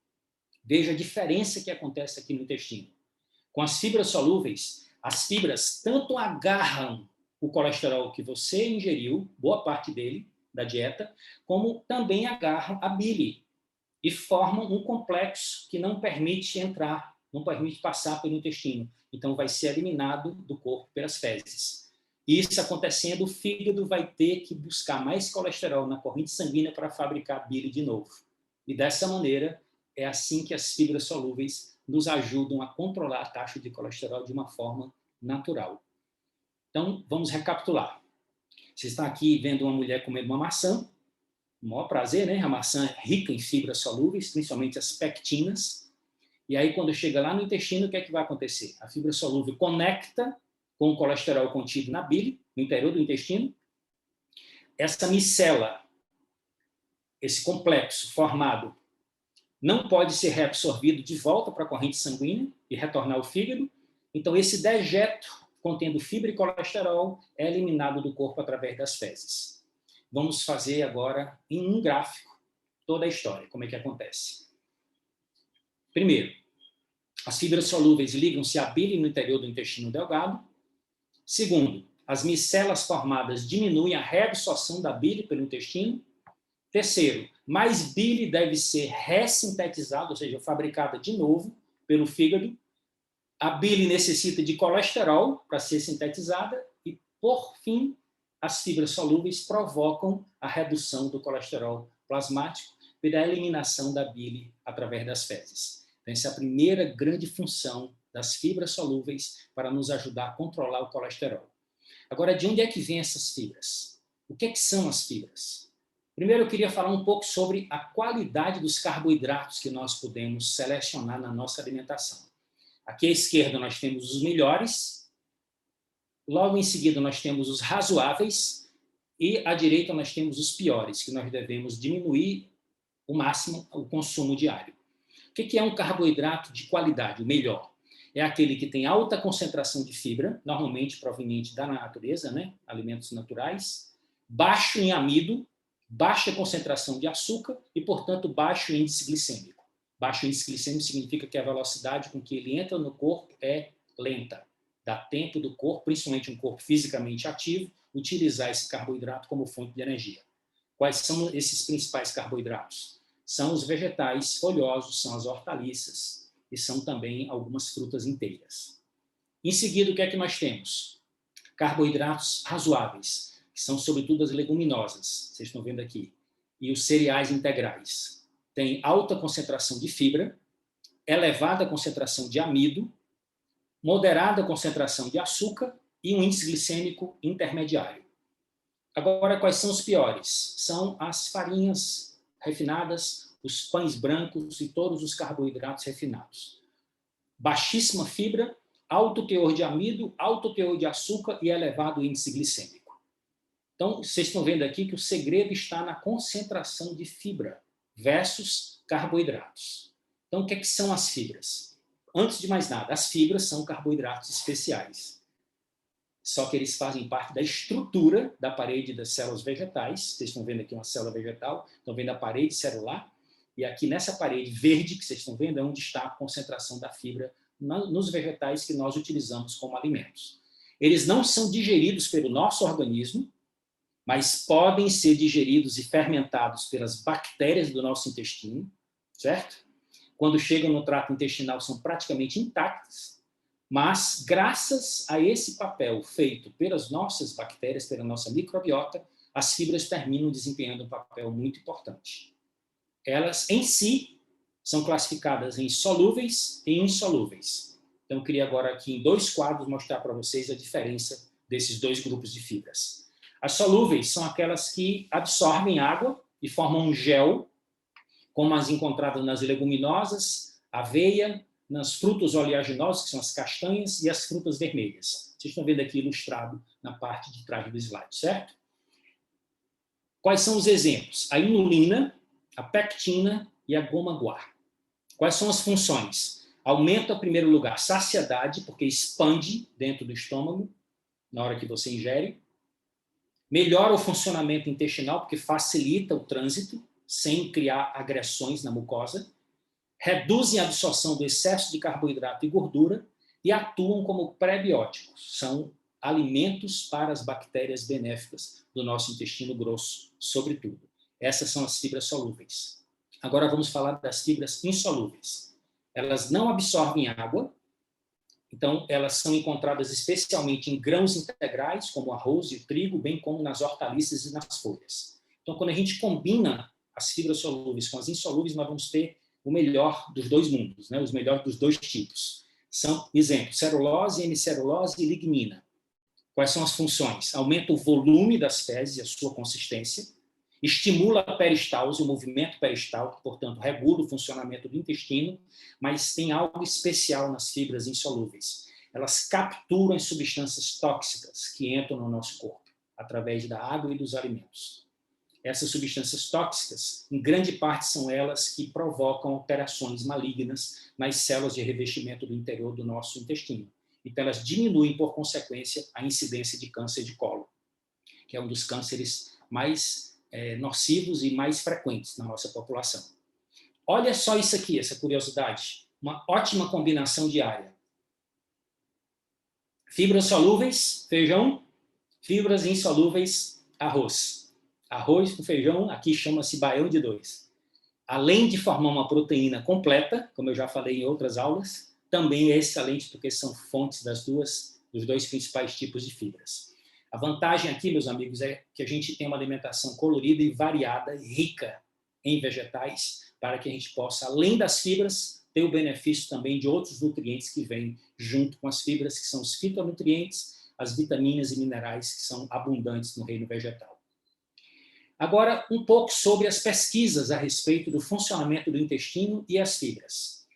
Veja a diferença que acontece aqui no intestino. Com as fibras solúveis, as fibras tanto agarram o colesterol que você ingeriu, boa parte dele, da dieta, como também agarram a bile e formam um complexo que não permite entrar, não permite passar pelo intestino. Então, vai ser eliminado do corpo pelas fezes. Isso acontecendo, o fígado vai ter que buscar mais colesterol na corrente sanguínea para fabricar bile de novo. E dessa maneira, é assim que as fibras solúveis nos ajudam a controlar a taxa de colesterol de uma forma natural. Então, vamos recapitular. Você está aqui vendo uma mulher comendo uma maçã, o maior prazer, né? A maçã é rica em fibras solúveis, principalmente as pectinas. E aí, quando chega lá no intestino, o que é que vai acontecer? A fibra solúvel conecta com o colesterol contido na bile, no interior do intestino, essa micela, esse complexo formado, não pode ser reabsorvido de volta para a corrente sanguínea e retornar ao fígado. Então, esse dejeto contendo fibra e colesterol é eliminado do corpo através das fezes. Vamos fazer agora, em um gráfico, toda a história, como é que acontece. Primeiro, as fibras solúveis ligam-se à bile no interior do intestino delgado. Segundo, as micelas formadas diminuem a reabsorção da bile pelo intestino. Terceiro, mais bile deve ser ressintetizada, ou seja, fabricada de novo pelo fígado. A bile necessita de colesterol para ser sintetizada e, por fim, as fibras solúveis provocam a redução do colesterol plasmático pela eliminação da bile através das fezes. Então, essa é a primeira grande função das fibras solúveis para nos ajudar a controlar o colesterol. Agora, de onde é que vêm essas fibras? O que são as fibras? Primeiro, eu queria falar um pouco sobre a qualidade dos carboidratos que nós podemos selecionar na nossa alimentação. Aqui à esquerda nós temos os melhores, logo em seguida nós temos os razoáveis e à direita nós temos os piores, que nós devemos diminuir o máximo o consumo diário. O que é um carboidrato de qualidade, o melhor? É aquele que tem alta concentração de fibra, normalmente proveniente da natureza, né? Alimentos naturais, baixo em amido, baixa concentração de açúcar e, portanto, baixo índice glicêmico. Baixo índice glicêmico significa que a velocidade com que ele entra no corpo é lenta. Dá tempo do corpo, principalmente um corpo fisicamente ativo, utilizar esse carboidrato como fonte de energia. Quais são esses principais carboidratos? São os vegetais folhosos, são as hortaliças e são também algumas frutas inteiras. Em seguida, o que é que nós temos? Carboidratos razoáveis, que são sobretudo as leguminosas, vocês estão vendo aqui, e os cereais integrais. Tem alta concentração de fibra, elevada concentração de amido, moderada concentração de açúcar e um índice glicêmico intermediário. Agora, quais são os piores? São as farinhas refinadas, os pães brancos e todos os carboidratos refinados. Baixíssima fibra, alto teor de amido, alto teor de açúcar e elevado índice glicêmico. Então, vocês estão vendo aqui que o segredo está na concentração de fibra versus carboidratos. Então, o que são as fibras? Antes de mais nada, as fibras são carboidratos especiais. Só que eles fazem parte da estrutura da parede das células vegetais. Vocês estão vendo aqui uma célula vegetal, estão vendo a parede celular. E aqui nessa parede verde que vocês estão vendo é onde está a concentração da fibra nos vegetais que nós utilizamos como alimentos. Eles não são digeridos pelo nosso organismo, mas podem ser digeridos e fermentados pelas bactérias do nosso intestino, certo? Quando chegam no trato intestinal são praticamente intactas, mas graças a esse papel feito pelas nossas bactérias, pela nossa microbiota, as fibras terminam desempenhando um papel muito importante. Elas, em si, são classificadas em solúveis e insolúveis. Então, eu queria agora aqui em 2 quadros mostrar para vocês a diferença desses 2 grupos de fibras. As solúveis são aquelas que absorvem água e formam um gel, como as encontradas nas leguminosas, aveia, nas frutas oleaginosas, que são as castanhas, e as frutas vermelhas. Vocês estão vendo aqui ilustrado na parte de trás do slide, certo? Quais são os exemplos? A inulina, a pectina e a goma-guar. Quais são as funções? Aumenta, em primeiro lugar, a saciedade, porque expande dentro do estômago, na hora que você ingere. Melhora o funcionamento intestinal, porque facilita o trânsito, sem criar agressões na mucosa. Reduzem a absorção do excesso de carboidrato e gordura e atuam como pré-bióticos. São alimentos para as bactérias benéficas do nosso intestino grosso, sobretudo. Essas são as fibras solúveis. Agora vamos falar das fibras insolúveis. Elas não absorvem água, então elas são encontradas especialmente em grãos integrais, como o arroz e o trigo, bem como nas hortaliças e nas folhas. Então, quando a gente combina as fibras solúveis com as insolúveis, nós vamos ter o melhor dos 2 mundos, né? Os melhores dos 2 tipos. São, exemplo, celulose, hemicelulose e lignina. Quais são as funções? Aumenta o volume das fezes e a sua consistência, estimula a peristalse, o movimento peristáltico, portanto, regula o funcionamento do intestino, mas tem algo especial nas fibras insolúveis. Elas capturam as substâncias tóxicas que entram no nosso corpo, através da água e dos alimentos. Essas substâncias tóxicas, em grande parte, são elas que provocam alterações malignas nas células de revestimento do interior do nosso intestino. Então, elas diminuem, por consequência, a incidência de câncer de colo, que é um dos cânceres mais nocivos e mais frequentes na nossa população. Olha só isso aqui, essa curiosidade. Uma ótima combinação diária. Fibras solúveis, feijão. Fibras insolúveis, arroz. Arroz com feijão, aqui chama-se baião de 2. Além de formar uma proteína completa, como eu já falei em outras aulas, também é excelente porque são fontes dos dois principais tipos de fibras. A vantagem aqui, meus amigos, é que a gente tem uma alimentação colorida e variada, rica em vegetais, para que a gente possa, além das fibras, ter o benefício também de outros nutrientes que vêm junto com as fibras, que são os fitonutrientes, as vitaminas e minerais que são abundantes no reino vegetal. Agora, um pouco sobre as pesquisas a respeito do funcionamento do intestino e as fibras.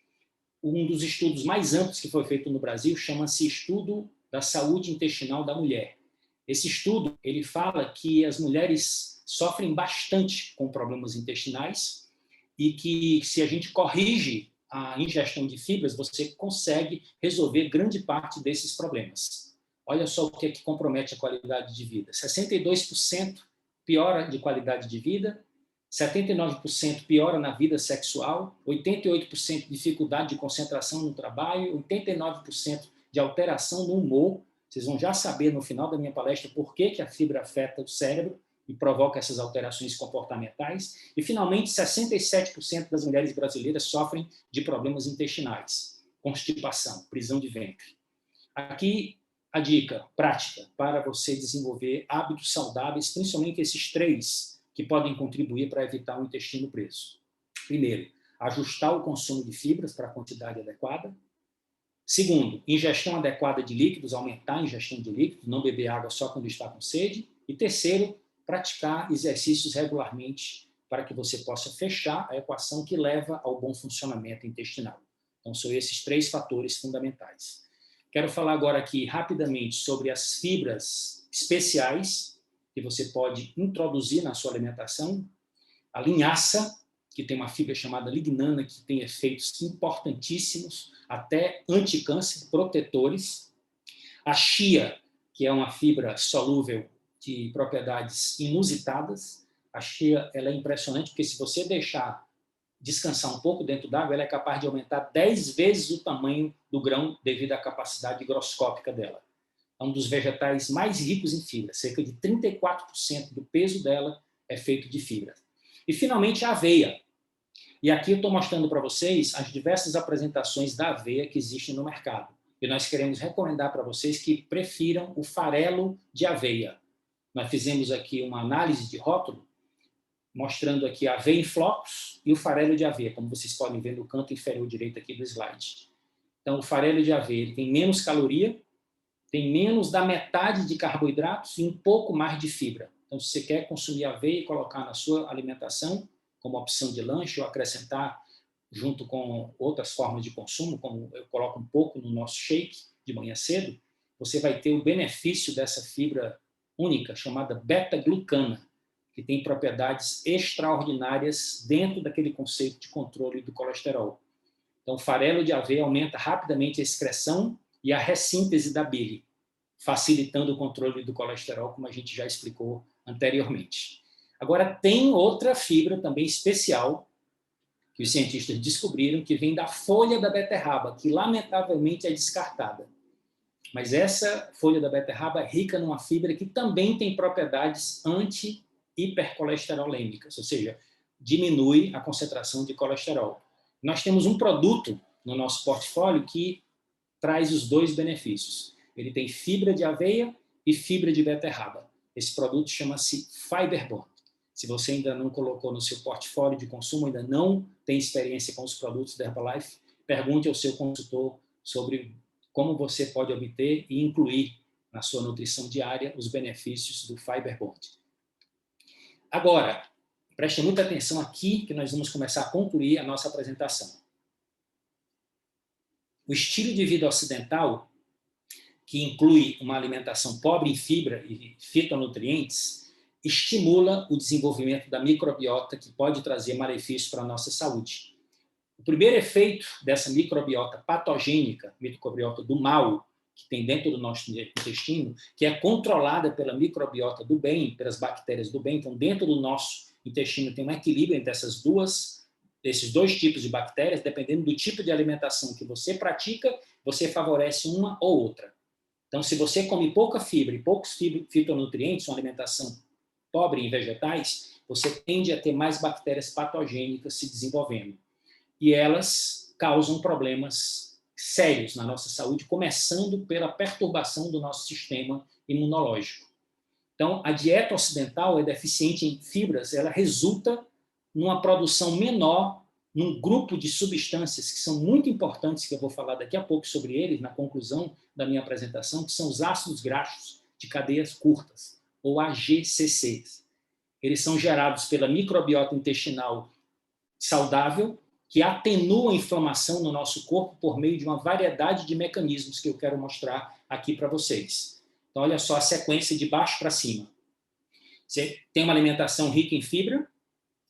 Um dos estudos mais amplos que foi feito no Brasil chama-se Estudo da Saúde Intestinal da Mulher. Esse estudo, ele fala que as mulheres sofrem bastante com problemas intestinais e que, se a gente corrige a ingestão de fibras, você consegue resolver grande parte desses problemas. Olha só o que é que compromete a qualidade de vida. 62% piora de qualidade de vida, 79% piora na vida sexual, 88% de dificuldade de concentração no trabalho, 89% de alteração no humor. Vocês vão já saber no final da minha palestra por que a fibra afeta o cérebro e provoca essas alterações comportamentais. E, finalmente, 67% das mulheres brasileiras sofrem de problemas intestinais, constipação, prisão de ventre. Aqui a dica prática para você desenvolver hábitos saudáveis, principalmente esses 3 que podem contribuir para evitar o intestino preso. Primeiro, ajustar o consumo de fibras para a quantidade adequada. Segundo, ingestão adequada de líquidos, aumentar a ingestão de líquidos, não beber água só quando está com sede. E terceiro, praticar exercícios regularmente para que você possa fechar a equação que leva ao bom funcionamento intestinal. Então, são esses 3 fatores fundamentais. Quero falar agora aqui rapidamente sobre as fibras especiais que você pode introduzir na sua alimentação. A linhaça, que tem uma fibra chamada lignana, que tem efeitos importantíssimos, até anticâncer, protetores. A chia, que é uma fibra solúvel de propriedades inusitadas. A chia, ela é impressionante, porque se você deixar descansar um pouco dentro d'água, ela é capaz de aumentar 10 vezes o tamanho do grão devido à capacidade higroscópica dela. É um dos vegetais mais ricos em fibra. Cerca de 34% do peso dela é feito de fibra. E, finalmente, a aveia. E aqui eu estou mostrando para vocês as diversas apresentações da aveia que existem no mercado. E nós queremos recomendar para vocês que prefiram o farelo de aveia. Nós fizemos aqui uma análise de rótulo, mostrando aqui a aveia em flocos e o farelo de aveia, como vocês podem ver no canto inferior direito aqui do slide. Então, o farelo de aveia ele tem menos caloria, tem menos da metade de carboidratos e um pouco mais de fibra. Então, se você quer consumir aveia e colocar na sua alimentação, como opção de lanche, ou acrescentar junto com outras formas de consumo, como eu coloco um pouco no nosso shake de manhã cedo, você vai ter o benefício dessa fibra única, chamada beta-glucana, que tem propriedades extraordinárias dentro daquele conceito de controle do colesterol. Então, o farelo de aveia aumenta rapidamente a excreção e a ressíntese da bile, facilitando o controle do colesterol, como a gente já explicou anteriormente. Agora, tem outra fibra também especial que os cientistas descobriram, que vem da folha da beterraba, que lamentavelmente é descartada. Mas essa folha da beterraba é rica numa fibra que também tem propriedades anti-hipercolesterolêmicas, ou seja, diminui a concentração de colesterol. Nós temos um produto no nosso portfólio que traz os 2 benefícios. Ele tem fibra de aveia e fibra de beterraba. Esse produto chama-se Fiberbond. Se você ainda não colocou no seu portfólio de consumo, ainda não tem experiência com os produtos da Herbalife, pergunte ao seu consultor sobre como você pode obter e incluir na sua nutrição diária os benefícios do Fiberbond. Agora, preste muita atenção aqui, que nós vamos começar a concluir a nossa apresentação. O estilo de vida ocidental que inclui uma alimentação pobre em fibra e fitonutrientes, estimula o desenvolvimento da microbiota, que pode trazer malefícios para a nossa saúde. O primeiro efeito dessa microbiota patogênica, microbiota do mal, que tem dentro do nosso intestino, que é controlada pela microbiota do bem, pelas bactérias do bem. Então, dentro do nosso intestino tem um equilíbrio entre esses dois tipos de bactérias. Dependendo do tipo de alimentação que você pratica, você favorece uma ou outra. Então, se você come pouca fibra e poucos fitonutrientes, uma alimentação pobre em vegetais, você tende a ter mais bactérias patogênicas se desenvolvendo. E elas causam problemas sérios na nossa saúde, começando pela perturbação do nosso sistema imunológico. Então, a dieta ocidental é deficiente em fibras, ela resulta numa produção menor, num grupo de substâncias que são muito importantes, que eu vou falar daqui a pouco sobre eles, na conclusão da minha apresentação, que são os ácidos graxos de cadeias curtas, ou AGCCs. Eles são gerados pela microbiota intestinal saudável, que atenua a inflamação no nosso corpo por meio de uma variedade de mecanismos que eu quero mostrar aqui para vocês. Então, olha só a sequência de baixo para cima. Você tem uma alimentação rica em fibra,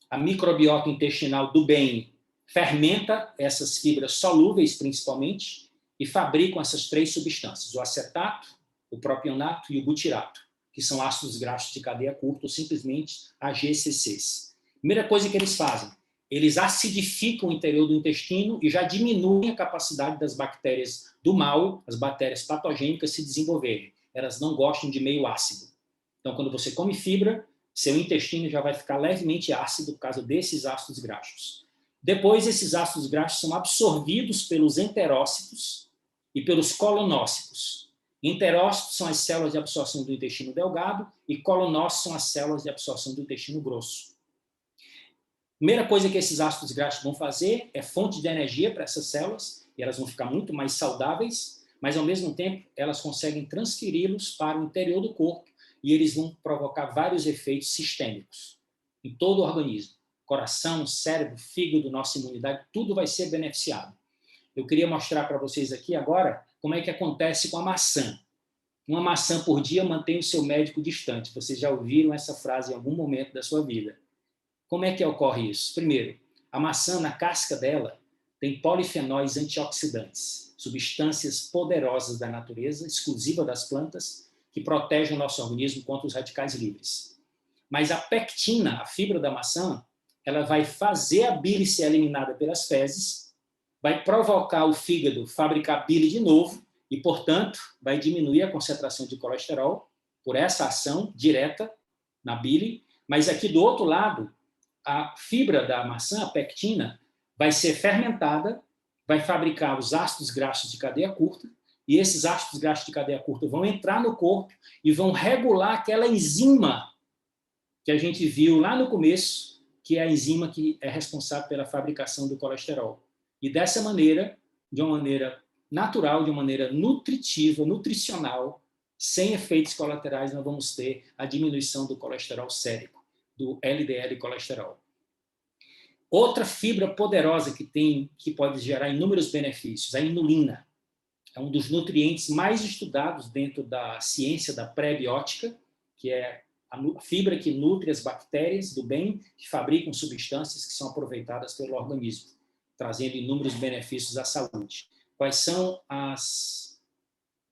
a microbiota intestinal do bem fermenta essas fibras solúveis, principalmente, e fabricam essas três substâncias, o acetato, o propionato e o butirato, que são ácidos graxos de cadeia curta, ou simplesmente AGCCs. Primeira coisa que eles fazem, eles acidificam o interior do intestino e já diminuem a capacidade das bactérias do mal, as bactérias patogênicas, se desenvolverem. Elas não gostam de meio ácido. Então, quando você come fibra, seu intestino já vai ficar levemente ácido por causa desses ácidos graxos. Depois, esses ácidos graxos são absorvidos pelos enterócitos e pelos colonócitos. Enterócitos são as células de absorção do intestino delgado e colonócitos são as células de absorção do intestino grosso. Primeira coisa que esses ácidos graxos vão fazer é fonte de energia para essas células, e elas vão ficar muito mais saudáveis, mas, ao mesmo tempo, elas conseguem transferi-los para o interior do corpo e eles vão provocar vários efeitos sistêmicos em todo o organismo. Coração, cérebro, fígado, nossa imunidade, tudo vai ser beneficiado. Eu queria mostrar para vocês aqui agora como é que acontece com a maçã. Uma maçã por dia mantém o seu médico distante. Vocês já ouviram essa frase em algum momento da sua vida. Como é que ocorre isso? Primeiro, a maçã, na casca dela, tem polifenóis antioxidantes, substâncias poderosas da natureza, exclusiva das plantas, que protegem o nosso organismo contra os radicais livres. Mas a pectina, a fibra da maçã, ela vai fazer a bile ser eliminada pelas fezes, vai provocar o fígado fabricar bile de novo e, portanto, vai diminuir a concentração de colesterol por essa ação direta na bile. Mas aqui do outro lado, a fibra da maçã, a pectina, vai ser fermentada, vai fabricar os ácidos graxos de cadeia curta, e esses ácidos graxos de cadeia curta vão entrar no corpo e vão regular aquela enzima que a gente viu lá no começo, que é a enzima que é responsável pela fabricação do colesterol. E dessa maneira, de uma maneira natural, de uma maneira nutritiva, nutricional, sem efeitos colaterais, nós vamos ter a diminuição do colesterol sérico, do LDL colesterol. Outra fibra poderosa que pode gerar inúmeros benefícios, a inulina. É um dos nutrientes mais estudados dentro da ciência da pré-biótica, que é a fibra que nutre as bactérias do bem, que fabricam substâncias que são aproveitadas pelo organismo, trazendo inúmeros benefícios à saúde. Quais são as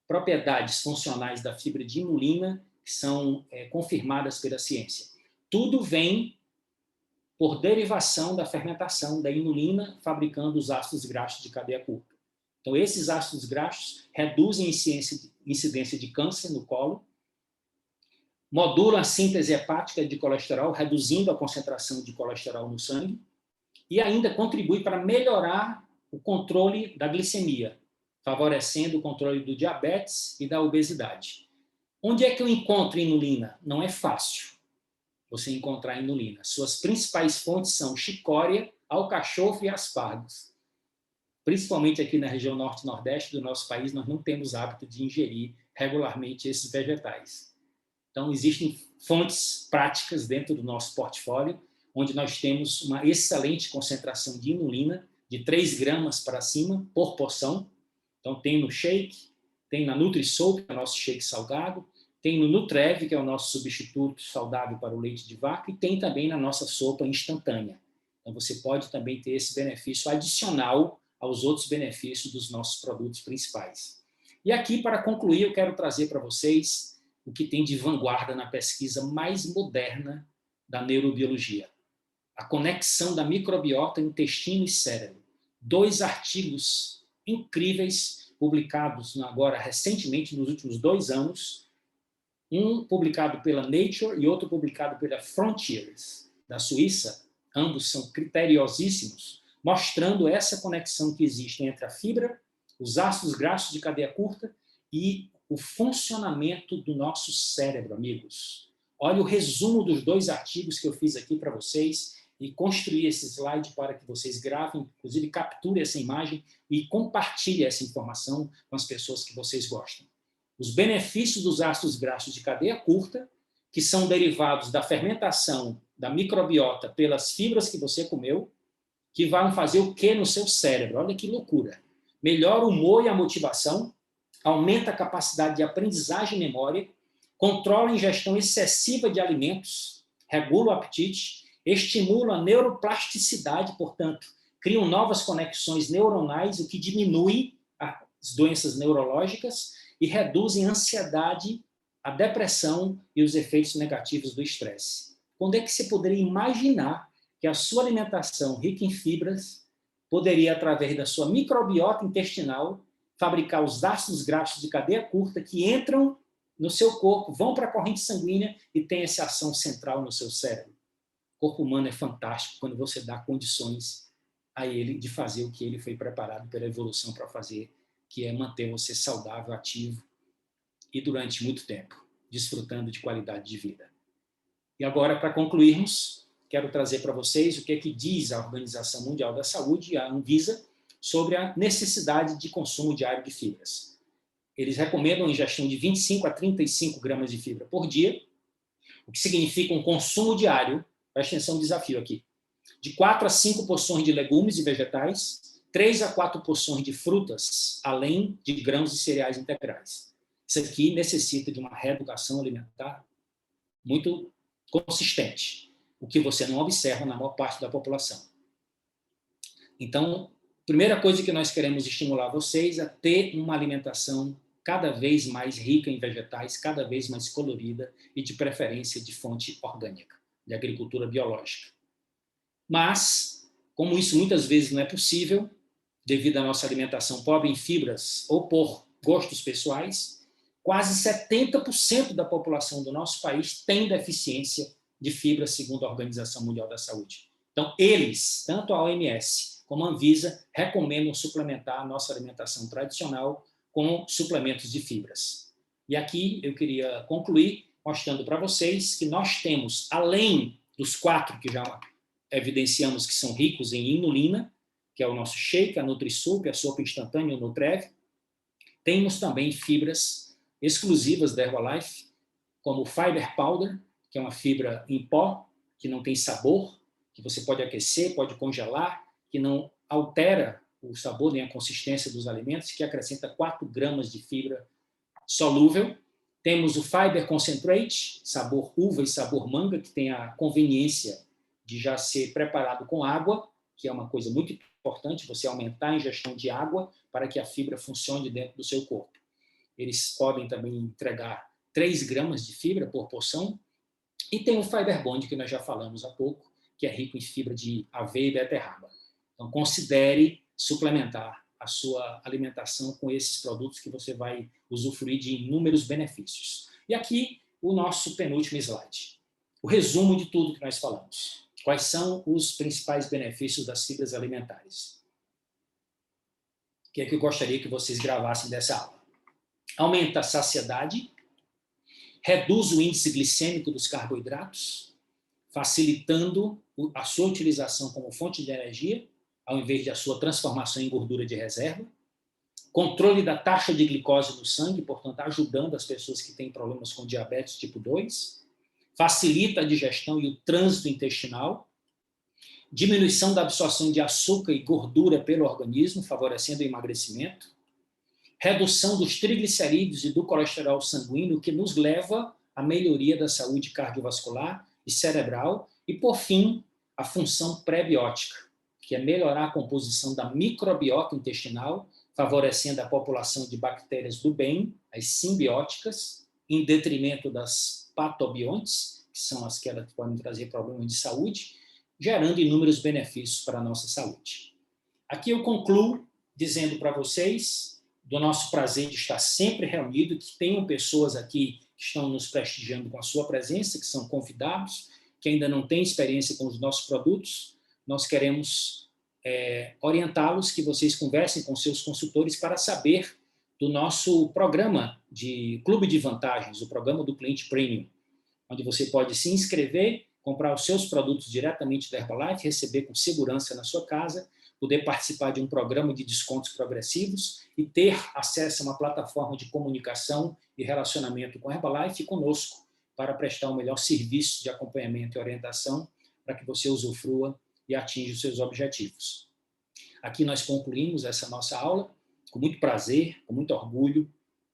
propriedades funcionais da fibra de inulina que são confirmadas pela ciência? Tudo vem por derivação da fermentação da inulina, fabricando os ácidos graxos de cadeia curta. Então, esses ácidos graxos reduzem a incidência de câncer no colo, modulam a síntese hepática de colesterol, reduzindo a concentração de colesterol no sangue, e ainda contribui para melhorar o controle da glicemia, favorecendo o controle do diabetes e da obesidade. Onde é que eu encontro inulina? Não é fácil você encontrar inulina. Suas principais fontes são chicória, alcachofra e aspargos. Principalmente aqui na região norte e nordeste do nosso país, nós não temos hábito de ingerir regularmente esses vegetais. Então, existem fontes práticas dentro do nosso portfólio, onde nós temos uma excelente concentração de inulina, de 3 gramas para cima por porção. Então, tem no shake, tem na NutriSoap, que é o nosso shake salgado, tem no Nutrev, que é o nosso substituto saudável para o leite de vaca, e tem também na nossa sopa instantânea. Então, você pode também ter esse benefício adicional aos outros benefícios dos nossos produtos principais. E aqui, para concluir, eu quero trazer para vocês o que tem de vanguarda na pesquisa mais moderna da neurobiologia. A conexão da microbiota, intestino e cérebro. 2 artigos incríveis publicados agora recentemente, nos últimos 2 anos, um publicado pela Nature e outro publicado pela Frontiers, da Suíça. Ambos são criteriosíssimos, mostrando essa conexão que existe entre a fibra, os ácidos graxos de cadeia curta e o funcionamento do nosso cérebro, amigos. Olha o resumo dos 2 artigos que eu fiz aqui para vocês e construí esse slide para que vocês gravem, inclusive capturem essa imagem e compartilhem essa informação com as pessoas que vocês gostam. Os benefícios dos ácidos graxos de cadeia curta, que são derivados da fermentação da microbiota pelas fibras que você comeu, que vão fazer o que no seu cérebro? Olha que loucura. Melhora o humor e a motivação, aumenta a capacidade de aprendizagem e memória, controla a ingestão excessiva de alimentos, regula o apetite, estimula a neuroplasticidade, portanto, criam novas conexões neuronais, o que diminui as doenças neurológicas e reduzem a ansiedade, a depressão e os efeitos negativos do estresse. Quando é que você poderia imaginar que a sua alimentação rica em fibras poderia, através da sua microbiota intestinal, fabricar os ácidos graxos de cadeia curta que entram no seu corpo, vão para a corrente sanguínea e têm essa ação central no seu cérebro? O corpo humano é fantástico quando você dá condições a ele de fazer o que ele foi preparado pela evolução para fazer, que é manter você saudável, ativo e durante muito tempo, desfrutando de qualidade de vida. E agora, para concluirmos, quero trazer para vocês o que é que diz a Organização Mundial da Saúde e a Anvisa sobre a necessidade de consumo diário de fibras. Eles recomendam a ingestão de 25 a 35 gramas de fibra por dia, o que significa um consumo diário, presta atenção no desafio aqui, de 4 a 5 porções de legumes e vegetais, 3 a 4 porções de frutas, além de grãos e cereais integrais. Isso aqui necessita de uma reeducação alimentar muito consistente, o que você não observa na maior parte da população. Então, a primeira coisa que nós queremos estimular vocês é ter uma alimentação cada vez mais rica em vegetais, cada vez mais colorida e, de preferência, de fonte orgânica, de agricultura biológica. Mas, como isso muitas vezes não é possível, devido à nossa alimentação pobre em fibras ou por gostos pessoais, quase 70% da população do nosso país tem deficiência de fibra, segundo a Organização Mundial da Saúde. Então, eles, tanto a OMS como a Anvisa, recomendam suplementar a nossa alimentação tradicional com suplementos de fibras. E aqui eu queria concluir mostrando para vocês que nós temos, além dos 4 que já evidenciamos que são ricos em inulina, que é o nosso shake, a NutriSoup, a sopa instantânea e o Nutrev, temos também fibras exclusivas da Herbalife, como o Fiber Powder, que é uma fibra em pó, que não tem sabor, que você pode aquecer, pode congelar, que não altera o sabor nem a consistência dos alimentos, que acrescenta 4 gramas de fibra solúvel. Temos o Fiber Concentrate, sabor uva e sabor manga, que tem a conveniência de já ser preparado com água, que é uma coisa muito importante, você aumentar a ingestão de água para que a fibra funcione dentro do seu corpo. Eles podem também entregar 3 gramas de fibra por porção. E tem o Fiber Bond, que nós já falamos há pouco, que é rico em fibra de aveia e beterraba. Então, considere suplementar a sua alimentação com esses produtos que você vai usufruir de inúmeros benefícios. E aqui, o nosso penúltimo slide. O resumo de tudo que nós falamos. Quais são os principais benefícios das fibras alimentares? O que é que eu gostaria que vocês gravassem dessa aula? Aumenta a saciedade, reduz o índice glicêmico dos carboidratos, facilitando a sua utilização como fonte de energia, ao invés de a sua transformação em gordura de reserva. Controle da taxa de glicose no sangue, portanto, ajudando as pessoas que têm problemas com diabetes tipo 2. Facilita a digestão e o trânsito intestinal. Diminuição da absorção de açúcar e gordura pelo organismo, favorecendo o emagrecimento. redução dos triglicerídeos e do colesterol sanguíneo, que nos leva à melhoria da saúde cardiovascular e cerebral, e, por fim, a função pré-biótica, que é melhorar a composição da microbiota intestinal, favorecendo a população de bactérias do bem, as simbióticas, em detrimento das patobiontes, que são as que podem trazer problemas de saúde, gerando inúmeros benefícios para a nossa saúde. Aqui eu concluo dizendo para vocês do nosso prazer de estar sempre reunido, que tenham pessoas aqui que estão nos prestigiando com a sua presença, que são convidados, que ainda não têm experiência com os nossos produtos. Nós queremos orientá-los, que vocês conversem com seus consultores para saber do nosso programa de Clube de Vantagens, o programa do Cliente Premium, onde você pode se inscrever, comprar os seus produtos diretamente da Herbalife, receber com segurança na sua casa, poder participar de um programa de descontos progressivos e ter acesso a uma plataforma de comunicação e relacionamento com a Herbalife e conosco, para prestar um melhor serviço de acompanhamento e orientação para que você usufrua e atinja os seus objetivos. Aqui nós concluímos essa nossa aula com muito prazer, com muito orgulho.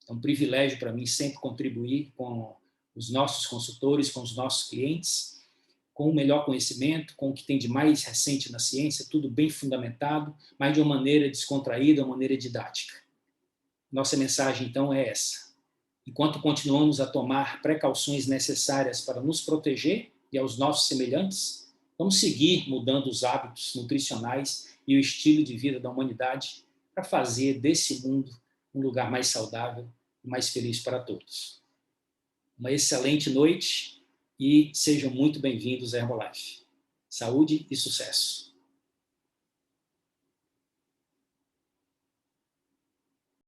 É um privilégio para mim sempre contribuir com os nossos consultores, com os nossos clientes, com o melhor conhecimento, com o que tem de mais recente na ciência, tudo bem fundamentado, mas de uma maneira descontraída, uma maneira didática. Nossa mensagem, então, é essa. Enquanto continuamos a tomar precauções necessárias para nos proteger e aos nossos semelhantes, vamos seguir mudando os hábitos nutricionais e o estilo de vida da humanidade para fazer desse mundo um lugar mais saudável e mais feliz para todos. Uma excelente noite e sejam muito bem-vindos à Herbalife. Saúde e sucesso!